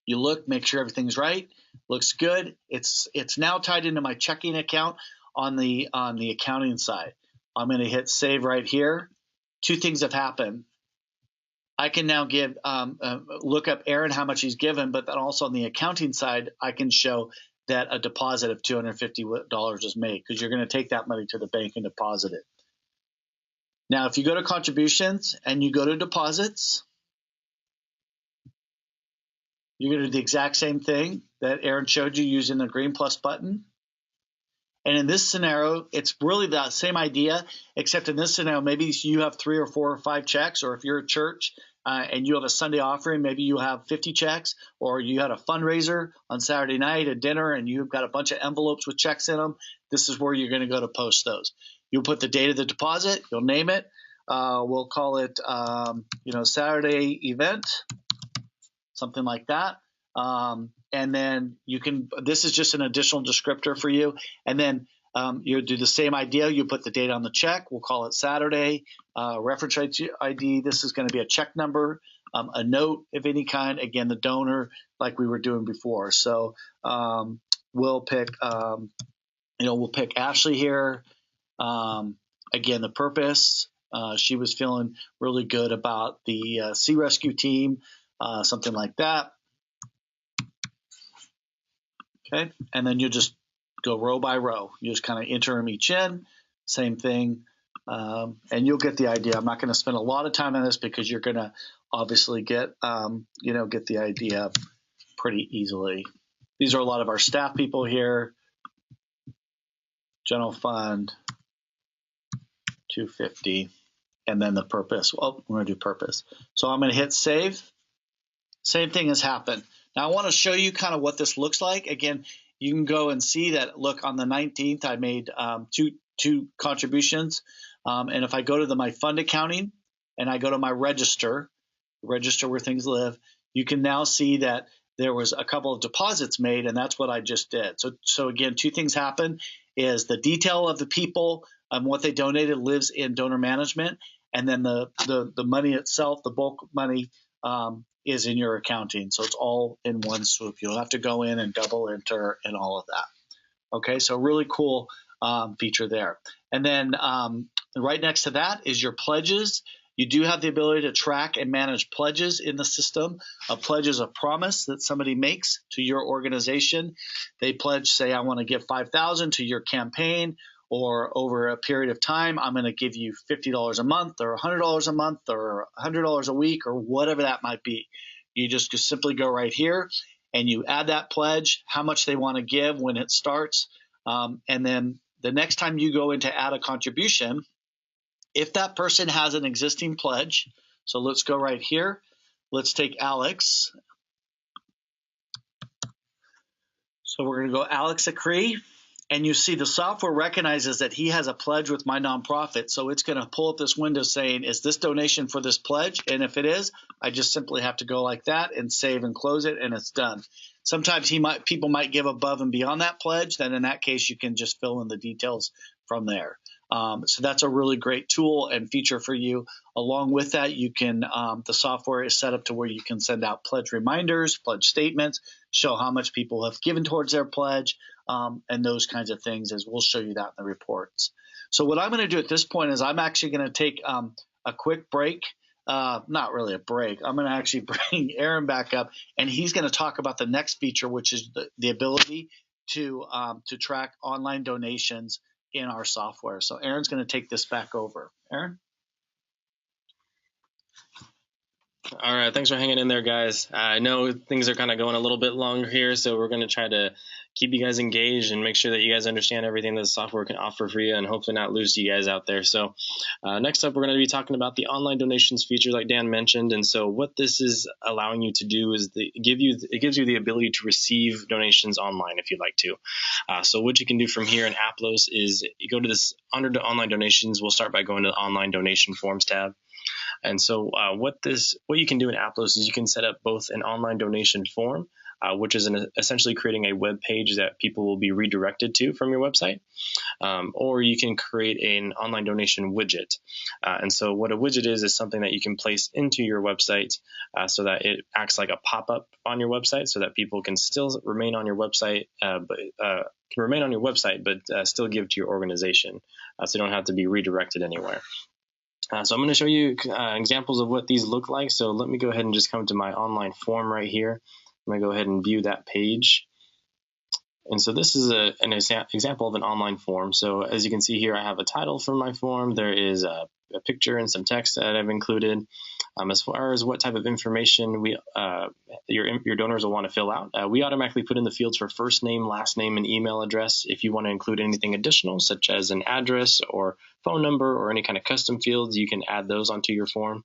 You look, make sure everything's right. Looks good. It's now tied into my checking account on the accounting side. I'm going to hit save right here. Two things have happened. I can now give look up Aaron how much he's given, but then also on the accounting side, I can show that a deposit of $250 is made because you're going to take that money to the bank and deposit it. Now, if you go to contributions and you go to deposits, you're going to do the exact same thing that Aaron showed you using the green plus button. And in this scenario, it's really the same idea, except in this scenario, maybe you have 3 or 4 or 5 checks, or if you're a church and you have a Sunday offering, maybe you have 50 checks, or you had a fundraiser on Saturday night, a dinner, and you've got a bunch of envelopes with checks in them. This is where you're going to go to post those. You'll put the date of the deposit. You'll name it. We'll call it, Saturday event, something like that. And then you can, this is just an additional descriptor for you. And then you do the same idea. You put the date on the check. We'll call it Saturday. Reference ID. This is going to be a check number, a note of any kind. Again, the donor, like we were doing before. So we'll pick, we'll pick Ashley here. Again, the purpose. She was feeling really good about the sea rescue team, something like that. Okay, and then you just go row by row. You just kind of enter them each in, same thing, and you'll get the idea. I'm not going to spend a lot of time on this because you're going to obviously get the idea pretty easily. These are a lot of our staff people here. General fund, 250, and then the purpose. Well, we're going to do purpose. So I'm going to hit save. Same thing has happened. Now I want to show you kind of what this looks like. Again, you can go and see that, look, on the 19th, I made two contributions. And if I go to my fund accounting and I go to my register where things live, you can now see that there was a couple of deposits made, and that's what I just did. So again, 2 things happen is the detail of the people and what they donated lives in donor management. And then the money itself, the bulk money, is in your accounting. So it's all in one swoop. You don't have to go in and double enter and all of that. Okay, so really cool feature there. And then right next to that is your pledges. You do have the ability to track and manage pledges in the system. A pledge is a promise that somebody makes to your organization. They pledge, say, I want to give $5,000 to your campaign, or over a period of time, I'm going to give you $50 a month or $100 a month or $100 a week or whatever that might be. You just simply go right here and you add that pledge, how much they want to give when it starts. And then the next time you go in to add a contribution, if that person has an existing pledge, so let's go right here. Let's take Alex. So we're going to go Alex Acree. And you see the software recognizes that he has a pledge with my nonprofit. So it's going to pull up this window saying, is this donation for this pledge? And if it is, I just simply have to go like that and save and close it, and it's done. Sometimes people might give above and beyond that pledge. Then in that case, you can just fill in the details from there. So that's a really great tool and feature for you. Along with that, you can the software is set up to where you can send out pledge reminders, pledge statements, show how much people have given towards their pledge, and those kinds of things, as we'll show you that in the reports. So what I'm going to do at this point is I'm actually going to take a quick break. Not really a break. I'm going to actually bring Aaron back up, and he's going to talk about the next feature, which is the ability to track online donations in our software. So Aaron's going to take this back over. Aaron? All right, thanks for hanging in there, guys. I know things are kind of going a little bit longer here, so we're going to try to keep you guys engaged and make sure that you guys understand everything that the software can offer for you, and hopefully not lose you guys out there. So next up, we're going to be talking about the online donations feature like Dan mentioned. And so what this is allowing you to do is it gives you the ability to receive donations online if you'd like to. So what you can do from here in Aplos is you go to this under the online donations. We'll start by going to the online donation forms tab. And so what you can do in Aplos is you can set up both an online donation form, which is essentially creating a web page that people will be redirected to from your website, or you can create an online donation widget. And so what a widget is something that you can place into your website so that it acts like a pop-up on your website, so that people can still remain on your website, but still give to your organization, so you don't have to be redirected anywhere. So I'm going to show you examples of what these look like. So let me go ahead and just come to my online form right here. I'm going to go ahead and view that page. And so this is an example of an online form. So as you can see here, I have a title for my form. There is a picture and some text that I've included. As far as what type of information your donors will want to fill out, we automatically put in the fields for first name, last name, and email address. If you want to include anything additional, such as an address or phone number or any kind of custom fields, you can add those onto your form.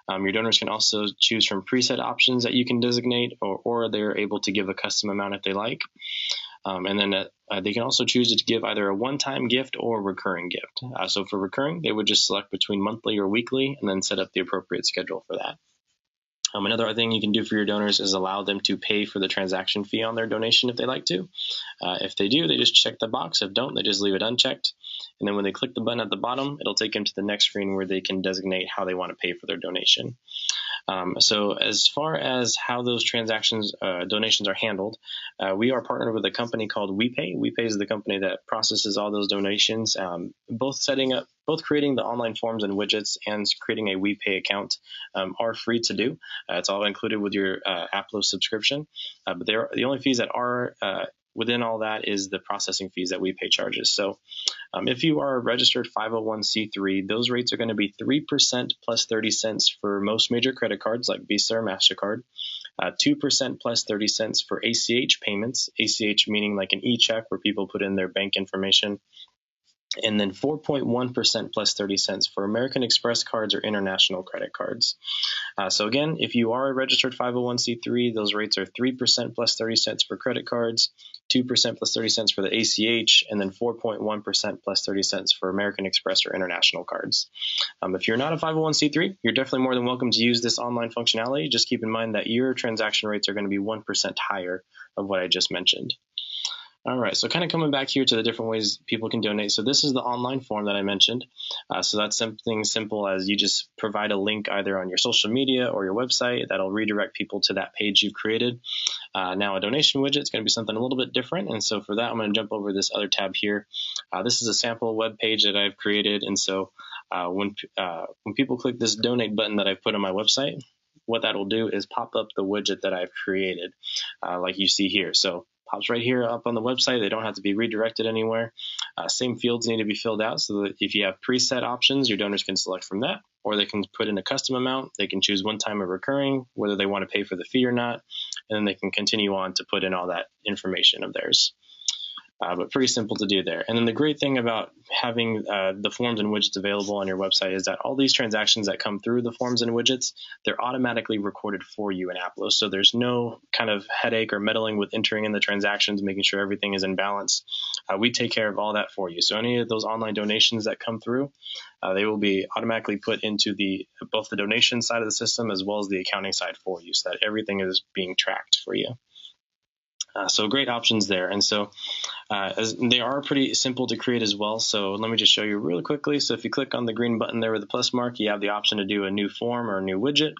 Your donors can also choose from preset options that you can designate, or they're able to give a custom amount if they like. And then they can also choose to give either a one-time gift or a recurring gift. So for recurring, they would just select between monthly or weekly and then set up the appropriate schedule for that. Another thing you can do for your donors is allow them to pay for the transaction fee on their donation if they like to. If they do, they just check the box. If don't, they just leave it unchecked. And then when they click the button at the bottom, it'll take them to the next screen where they can designate how they want to pay for their donation. So as far as how those donations are handled, we are partnered with a company called WePay. WePay is the company that processes all those donations. Both creating the online forms and widgets and creating a WePay account are free to do. It's all included with your Aplos subscription. But the only fees that are within all that is the processing fees that WePay charges. So if you are a registered 501c3, those rates are going to be 3% plus 30 cents for most major credit cards like Visa or MasterCard, 2% plus 30 cents for ACH payments, ACH meaning like an e-check where people put in their bank information, and then 4.1% plus 30 cents for American Express cards or international credit cards. So again, if you are a registered 501c3, those rates are 3% plus 30 cents for credit cards, 2% plus 30 cents for the ACH, and then 4.1% plus 30 cents for American Express or international cards. If you're not a 501c3, you're definitely more than welcome to use this online functionality. Just keep in mind that your transaction rates are going to be 1% higher of what I just mentioned. All right, so kind of coming back here to the different ways people can donate. So this is the online form that I mentioned. So that's something simple as you just provide a link either on your social media or your website that'll redirect people to that page you've created. Now a donation widget is going to be something a little bit different, and so for that I'm going to jump over this other tab here. This is a sample web page that I've created, and so when people click this donate button that I've put on my website, what that will do is pop up the widget that I've created, like you see here. So pops right here up on the website. They don't have to be redirected anywhere. Same fields need to be filled out so that if you have preset options, your donors can select from that, or they can put in a custom amount. They can choose one time or recurring, whether they want to pay for the fee or not, and then they can continue on to put in all that information of theirs. But pretty simple to do there. And then the great thing about having the forms and widgets available on your website is that all these transactions that come through the forms and widgets, they're automatically recorded for you in Aplos. So there's no kind of headache or meddling with entering in the transactions, making sure everything is in balance. We take care of all that for you. So any of those online donations that come through, they will be automatically put into both the donation side of the system as well as the accounting side for you, so that everything is being tracked for you. So great options there. And so they are pretty simple to create as well. So let me just show you really quickly. So if you click on the green button there with the plus mark, you have the option to do a new form or a new widget.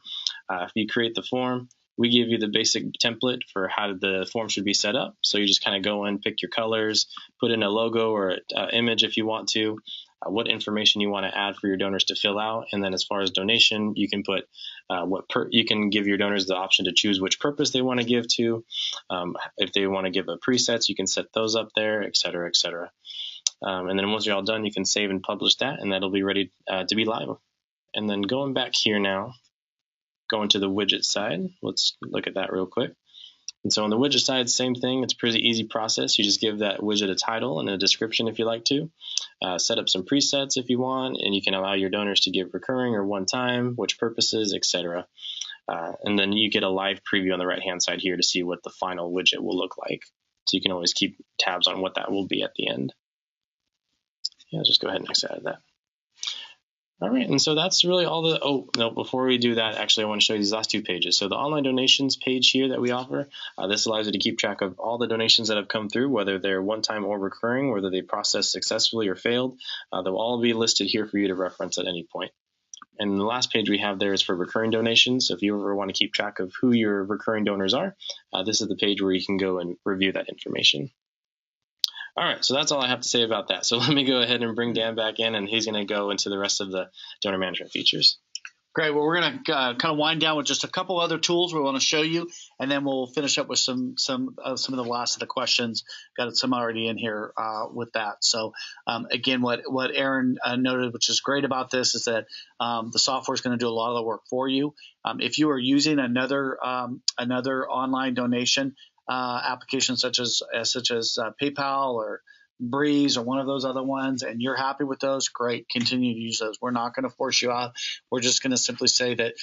If you create the form, we give you the basic template for how the form should be set up. So you just kind of go in, pick your colors, put in a logo or an image if you want to, what information you want to add for your donors to fill out. And then as far as donation, you can put you can give your donors the option to choose which purpose they want to give to. If they want to give a presets, you can set those up there, et cetera, et cetera. And then once you're all done, you can save and publish that, and that'll be ready to be live. And then going back here now, going to the widget side, let's look at that real quick. And so on the widget side, same thing. It's a pretty easy process. You just give that widget a title and a description if you like to. Set up some presets if you want, and you can allow your donors to give recurring or one time, which purposes, etc. And then you get a live preview on the right-hand side here to see what the final widget will look like. So you can always keep tabs on what that will be at the end. Yeah, just go ahead and exit that. All right, and so that's really all the, oh, no, before we do that, actually I want to show you these last two pages. So the online donations page here that we offer, this allows you to keep track of all the donations that have come through, whether they're one-time or recurring, whether they processed successfully or failed. They'll all be listed here for you to reference at any point. And the last page we have there is for recurring donations. So if you ever want to keep track of who your recurring donors are, this is the page where you can go and review that information. All right, so that's all I have to say about that. So let me go ahead and bring Dan back in, and he's going to go into the rest of the donor management features. Great. Well, we're going to kind of wind down with just a couple other tools we want to show you, and then we'll finish up with some of the last of the questions. Got some already in here with that. So again, what Aaron noted, which is great about this, is that the software is going to do a lot of the work for you. If you are using another online donation applications such as PayPal or Breeze or one of those other ones, and you're happy with those, great, continue to use those. We're not going to force you out. We're just going to simply say that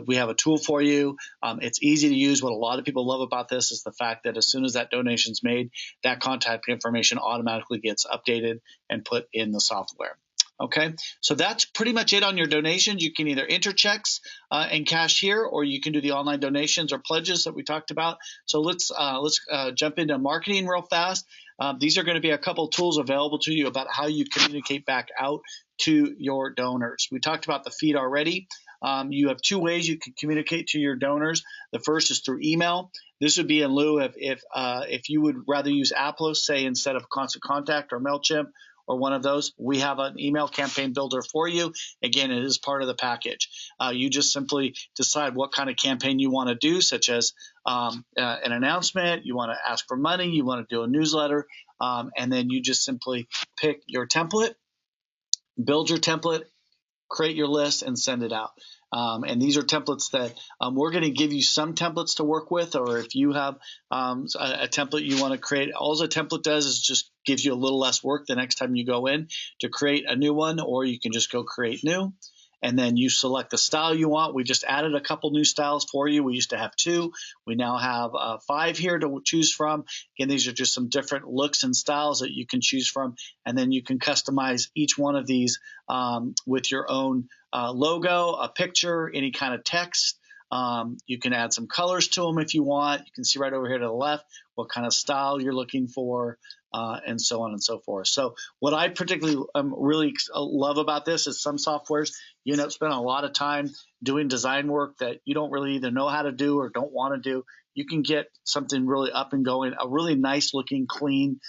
we have a tool for you. It's easy to use. What a lot of people love about this is the fact that as soon as that donation's made, that contact information automatically gets updated and put in the software. Okay, so that's pretty much it on your donations. You can either enter checks and cash here, or you can do the online donations or pledges that we talked about. So let's jump into marketing real fast. These are going to be a couple tools available to you about how you communicate back out to your donors. We talked about the feed already. You have two ways you can communicate to your donors. The first is through email. This would be in lieu of if you would rather use Aplos, say, instead of Constant Contact or MailChimp, or one of those, we have an email campaign builder for you. Again, it is part of the package. You just simply decide what kind of campaign you want to do, such as an announcement, you want to ask for money, you want to do a newsletter, and then you just simply pick your template, build your template, create your list, and send it out. And these are templates that we're going to give you some templates to work with, or if you have a template you want to create, all a template does is just gives you a little less work the next time you go in to create a new one, or you can just go create new. And then you select the style you want. We just added a couple new styles for you. We used to have 2. We now have 5 here to choose from. Again, these are just some different looks and styles that you can choose from. And then you can customize each one of these with your own logo, a picture, any kind of text. You can add some colors to them if you want. You can see right over here to the left what kind of style you're looking for, and so on and so forth. So what I particularly really love about this is some softwares you end up spending a lot of time doing design work that you don't really either know how to do or don't want to do. You can get something really up and going, a really nice looking, clean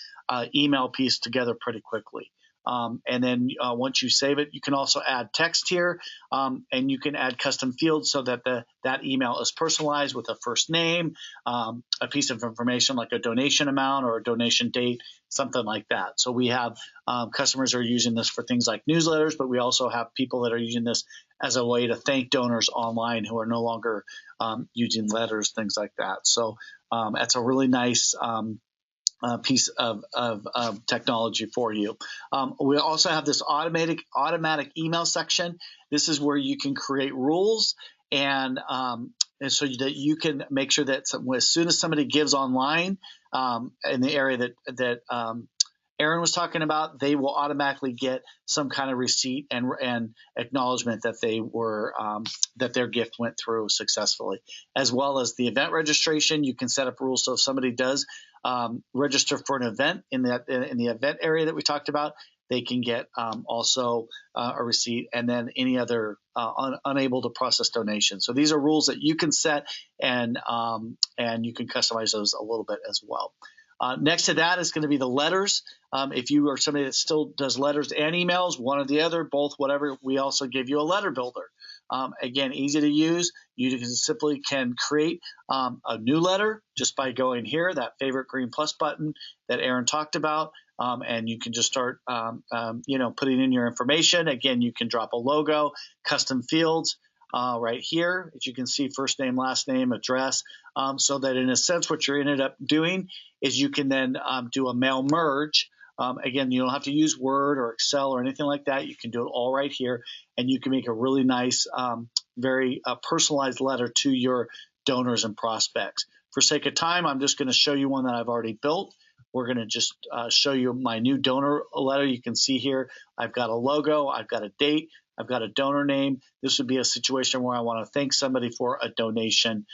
email piece together pretty quickly. And then once you save it, you can also add text here, and you can add custom fields so that that email is personalized with a first name, a piece of information like a donation amount or a donation date, something like that. So we have customers are using this for things like newsletters, but we also have people that are using this as a way to thank donors online who are no longer using letters, things like that. So that's a really nice piece of technology for you. We also have this automatic email section. This is where you can create rules and so that you can make sure that as soon as somebody gives online in the area that Aaron was talking about, they will automatically get some kind of receipt and acknowledgement that they were that their gift went through successfully, as well as the event registration. You can set up rules so if somebody does register for an event in the event area that we talked about, they can get also a receipt, and then any other unable to process donations. So these are rules that you can set, and you can customize those a little bit as well. Next to that is going to be the letters. If you are somebody that still does letters and emails, one or the other, both, whatever, we also give you a letter builder. Again, easy to use. You simply can create a new letter just by going here, that favorite green plus button that Aaron talked about, and you can just start, putting in your information. Again, you can drop a logo, custom fields right here, as you can see, first name, last name, address, so that in a sense what you're ended up doing is you can then do a mail merge. Again, you don't have to use Word or Excel or anything like that. You can do it all right here, and you can make a really nice, very personalized letter to your donors and prospects. For sake of time, I'm just going to show you one that I've already built. We're going to just show you my new donor letter. You can see here I've got a logo, I've got a date, I've got a donor name. This would be a situation where I want to thank somebody for a donation,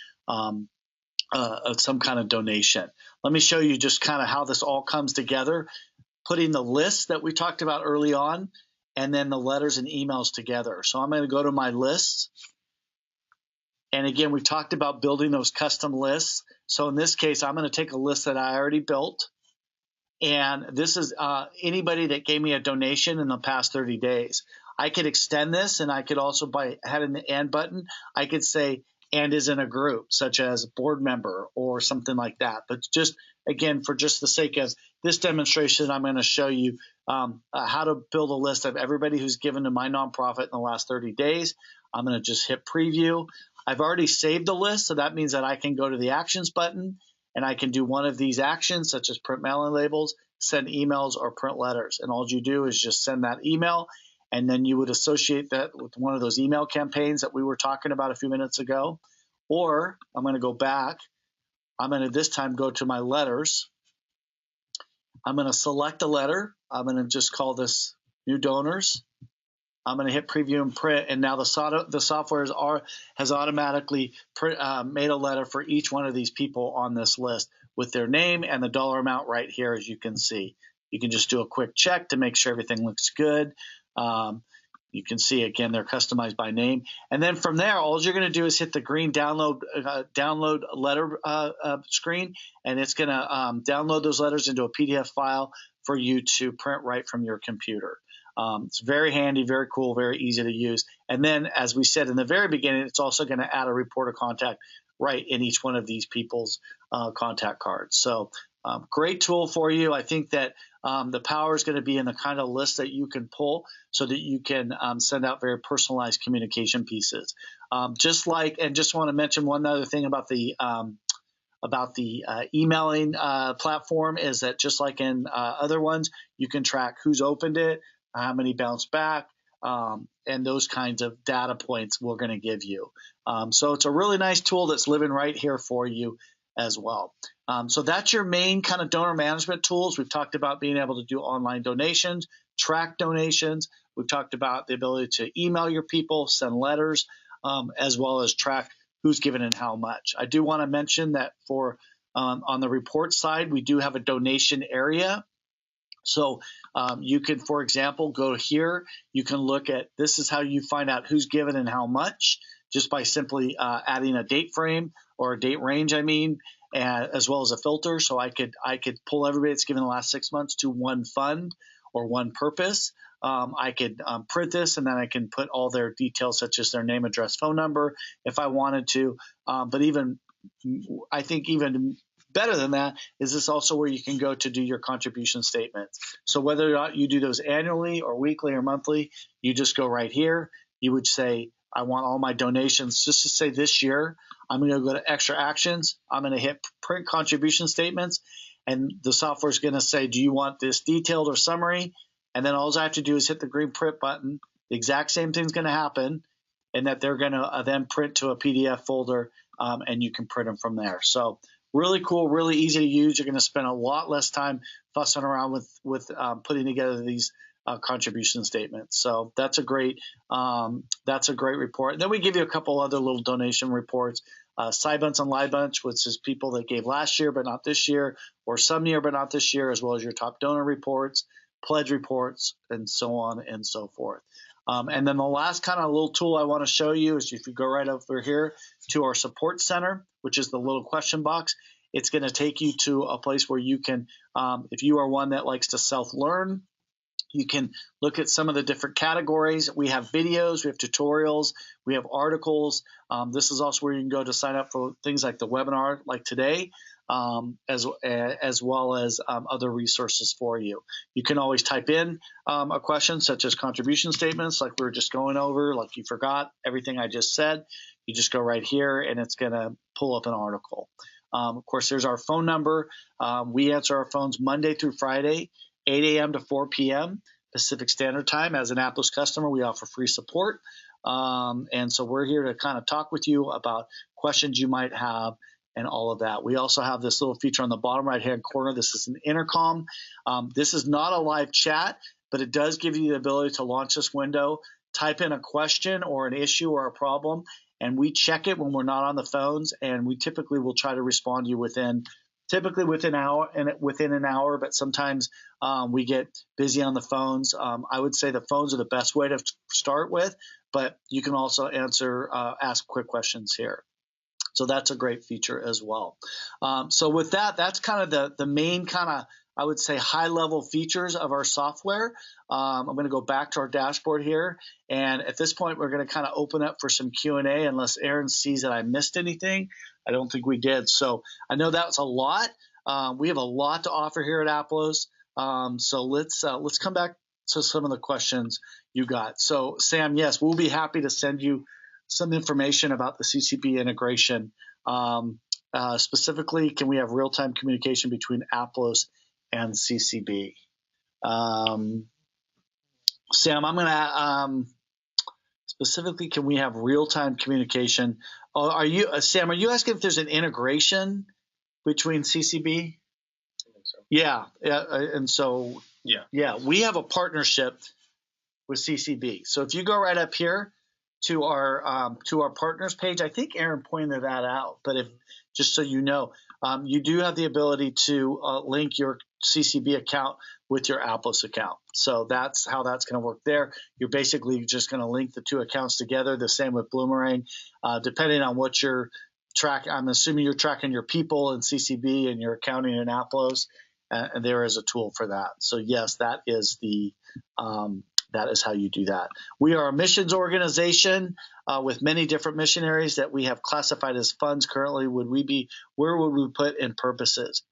of some kind of donation. Let me show you just kind of how this all comes together, putting the list that we talked about early on, and then the letters and emails together. So I'm going to go to my lists. And again, we talked about building those custom lists. So in this case, I'm going to take a list that I already built. And this is anybody that gave me a donation in the past 30 days. I could extend this, and I could also, by having the and button, I could say and is in a group, such as board member or something like that. But just, again, for just the sake of this demonstration, I'm going to show you how to build a list of everybody who's given to my nonprofit in the last 30 days. I'm going to just hit preview. I've already saved the list, so that means that I can go to the actions button, and I can do one of these actions, such as print mailing labels, send emails, or print letters. And all you do is just send that email, and then you would associate that with one of those email campaigns that we were talking about a few minutes ago. Or I'm going to go back. I'm going to this time go to my letters. I'm going to select a letter. I'm going to just call this new donors. I'm going to hit preview and print, and now the software has automatically made a letter for each one of these people on this list with their name and the dollar amount right here, as you can see. You can just do a quick check to make sure everything looks good. You can see, again, they're customized by name. And then from there, all you're going to do is hit the green download letter screen, and it's going to download those letters into a PDF file for you to print right from your computer. It's very handy, very cool, very easy to use. And then, as we said in the very beginning, it's also going to add a report of contact right in each one of these people's contact cards. So great tool for you. I think that the power is going to be in the kind of list that you can pull so that you can send out very personalized communication pieces. Just want to mention one other thing about the emailing platform is that just like in other ones, you can track who's opened it, how many bounced back, and those kinds of data points we're going to give you. So it's a really nice tool that's living right here for you as well. So that's your main kind of donor management tools. We've talked about being able to do online donations, track donations. We've talked about the ability to email your people, send letters, as well as track who's given and how much. I do want to mention that for on the report side, we do have a donation area. So you can, for example, go here. You can look at, this is how you find out who's given and how much, just by simply adding a date frame or a date range, as well as a filter. So I could pull everybody that's given the last 6 months to one fund or one purpose. I could print this, and then I can put all their details, such as their name, address, phone number, if I wanted to. But I think even better than that is this also where you can go to do your contribution statements. So whether or not you do those annually or weekly or monthly, you just go right here. You would say, I want all my donations, just to say this year. I'm going to go to extra actions. I'm going to hit print contribution statements, and the software is going to say, do you want this detailed or summary? And then all I have to do is hit the green print button. The exact same thing's going to happen, and that they're going to then print to a PDF folder, and you can print them from there. So really cool, really easy to use. You're going to spend a lot less time fussing around with putting together these contribution statements. So that's a great report. And then we give you a couple other little donation reports. Side Bunch and Live Bunch, which is people that gave last year but not this year, or some year but not this year, as well as your top donor reports, pledge reports, and so on and so forth. And then the last kind of little tool I want to show you is if you go right over here to our support center, which is the little question box, it's going to take you to a place where you can, if you are one that likes to self-learn, you can look at some of the different categories. We have videos, we have tutorials, we have articles. This is also where you can go to sign up for things like the webinar like today, as well as other resources for you. You can always type in a question such as contribution statements, like we were just going over, like you forgot everything I just said. You just go right here and it's going to pull up an article. Of course, there's our phone number. We answer our phones Monday through Friday, 8 a.m. to 4 p.m. Pacific Standard Time. As an Aplos customer, we offer free support. And so we're here to kind of talk with you about questions you might have and all of that. We also have this little feature on the bottom right-hand corner. This is an intercom. This is not a live chat, but it does give you the ability to launch this window, type in a question or an issue or a problem, and we check it when we're not on the phones, and we typically will try to respond to you within an hour, but sometimes we get busy on the phones. I would say the phones are the best way to start with, but you can also ask quick questions here. So that's a great feature as well. So with that, that's kind of the main kind of, I would say, high-level features of our software. I'm going to go back to our dashboard here, and at this point, we're going to kind of open up for some Q&A unless Aaron sees that I missed anything. I don't think we did. So I know that's a lot. We have a lot to offer here at Aplos. So let's come back to some of the questions you got. So Sam, yes, we'll be happy to send you some information about the CCP integration. Specifically, can we have real-time communication between Aplos and CCB? Sam, I'm going to specifically, can we have real-time communication? Sam, are you asking if there's an integration between CCB? I think so. Yeah, and so yeah, we have a partnership with CCB. So if you go right up here to our partners page, I think Aaron pointed that out. But just so you know, you do have the ability to link your CCB account with your Aplos account. So that's how that's going to work there. You're basically just going to link the two accounts together. The same with Bloomerang, depending on what you're tracking. I'm assuming you're tracking your people in CCB and your accounting in Aplos, and there is a tool for that. So yes, that is that is how you do that. We are a missions organization with many different missionaries that we have classified as funds currently. Where would we put in purposes?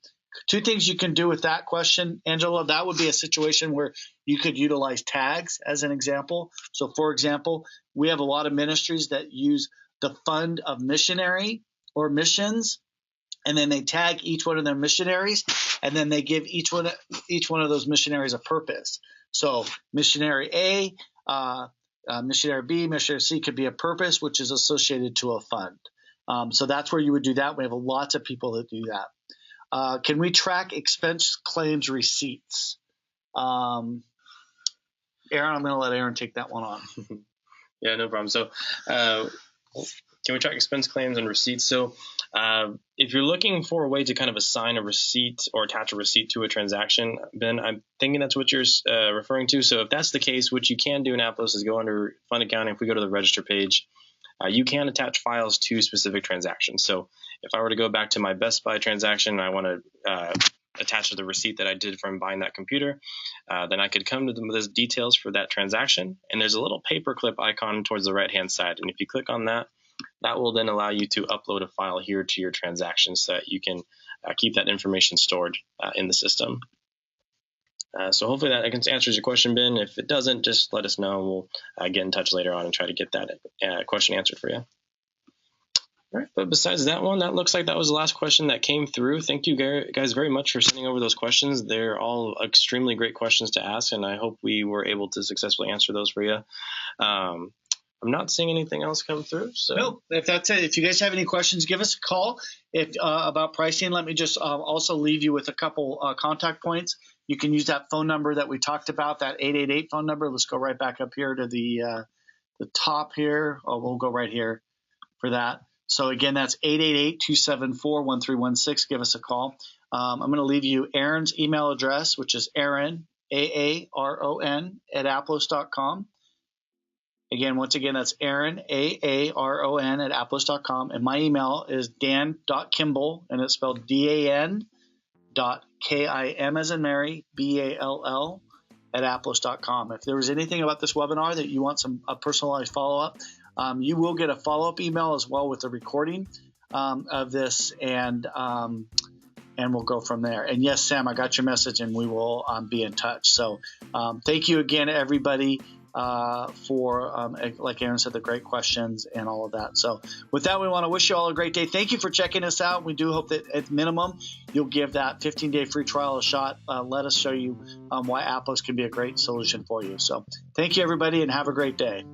Two things you can do with that question, Angela. That would be a situation where you could utilize tags as an example. So, for example, we have a lot of ministries that use the fund of missionary or missions, and then they tag each one of their missionaries, and then they give each one of those missionaries a purpose. So missionary A, missionary B, missionary C could be a purpose, which is associated to a fund. So that's where you would do that. We have lots of people that do that. Can we track expense claims receipts? Aaron, I'm going to let Aaron take that one on. Yeah, no problem. So can we track expense claims and receipts? So if you're looking for a way to kind of assign a receipt or attach a receipt to a transaction, Ben, I'm thinking that's what you're referring to. So if that's the case, what you can do in Aplos is go under fund accounting. If we go to the register page, you can attach files to specific transactions. So if I were to go back to my Best Buy transaction and I want to attach to the receipt that I did from buying that computer, then I could come to the details for that transaction. And there's a little paperclip icon towards the right-hand side. And if you click on that, that will then allow you to upload a file here to your transaction so that you can keep that information stored in the system. So hopefully that answers your question, Ben. If it doesn't, just let us know. We'll get in touch later on and try to get that question answered for you. All right, but besides that one, that looks like that was the last question that came through. Thank you guys very much for sending over those questions. They're all extremely great questions to ask, and I hope we were able to successfully answer those for you. I'm not seeing anything else come through. So no, if that's it, if you guys have any questions, give us a call. If about pricing, let me just also leave you with a couple contact points. You can use that phone number that we talked about, that 888 phone number. Let's go right back up here to the top here. Oh, we'll go right here for that. So again, that's 888-274-1316. Give us a call. I'm going to leave you Aaron's email address, which is Aaron, AARON, at aplos.com. Again, once again, that's Aaron, AARON, at aplos.com. And my email is dan.kimball, and it's spelled dan.kim as in Mary, BALL, at aplos.com. If there was anything about this webinar that you want a personalized follow-up, you will get a follow-up email as well with the recording of this, and we'll go from there. And yes, Sam, I got your message, and we will be in touch. So thank you again, everybody, for, like Aaron said, the great questions and all of that. So with that, we want to wish you all a great day. Thank you for checking us out. We do hope that at minimum, you'll give that 15-day free trial a shot. Let us show you why Aplos can be a great solution for you. So thank you, everybody, and have a great day.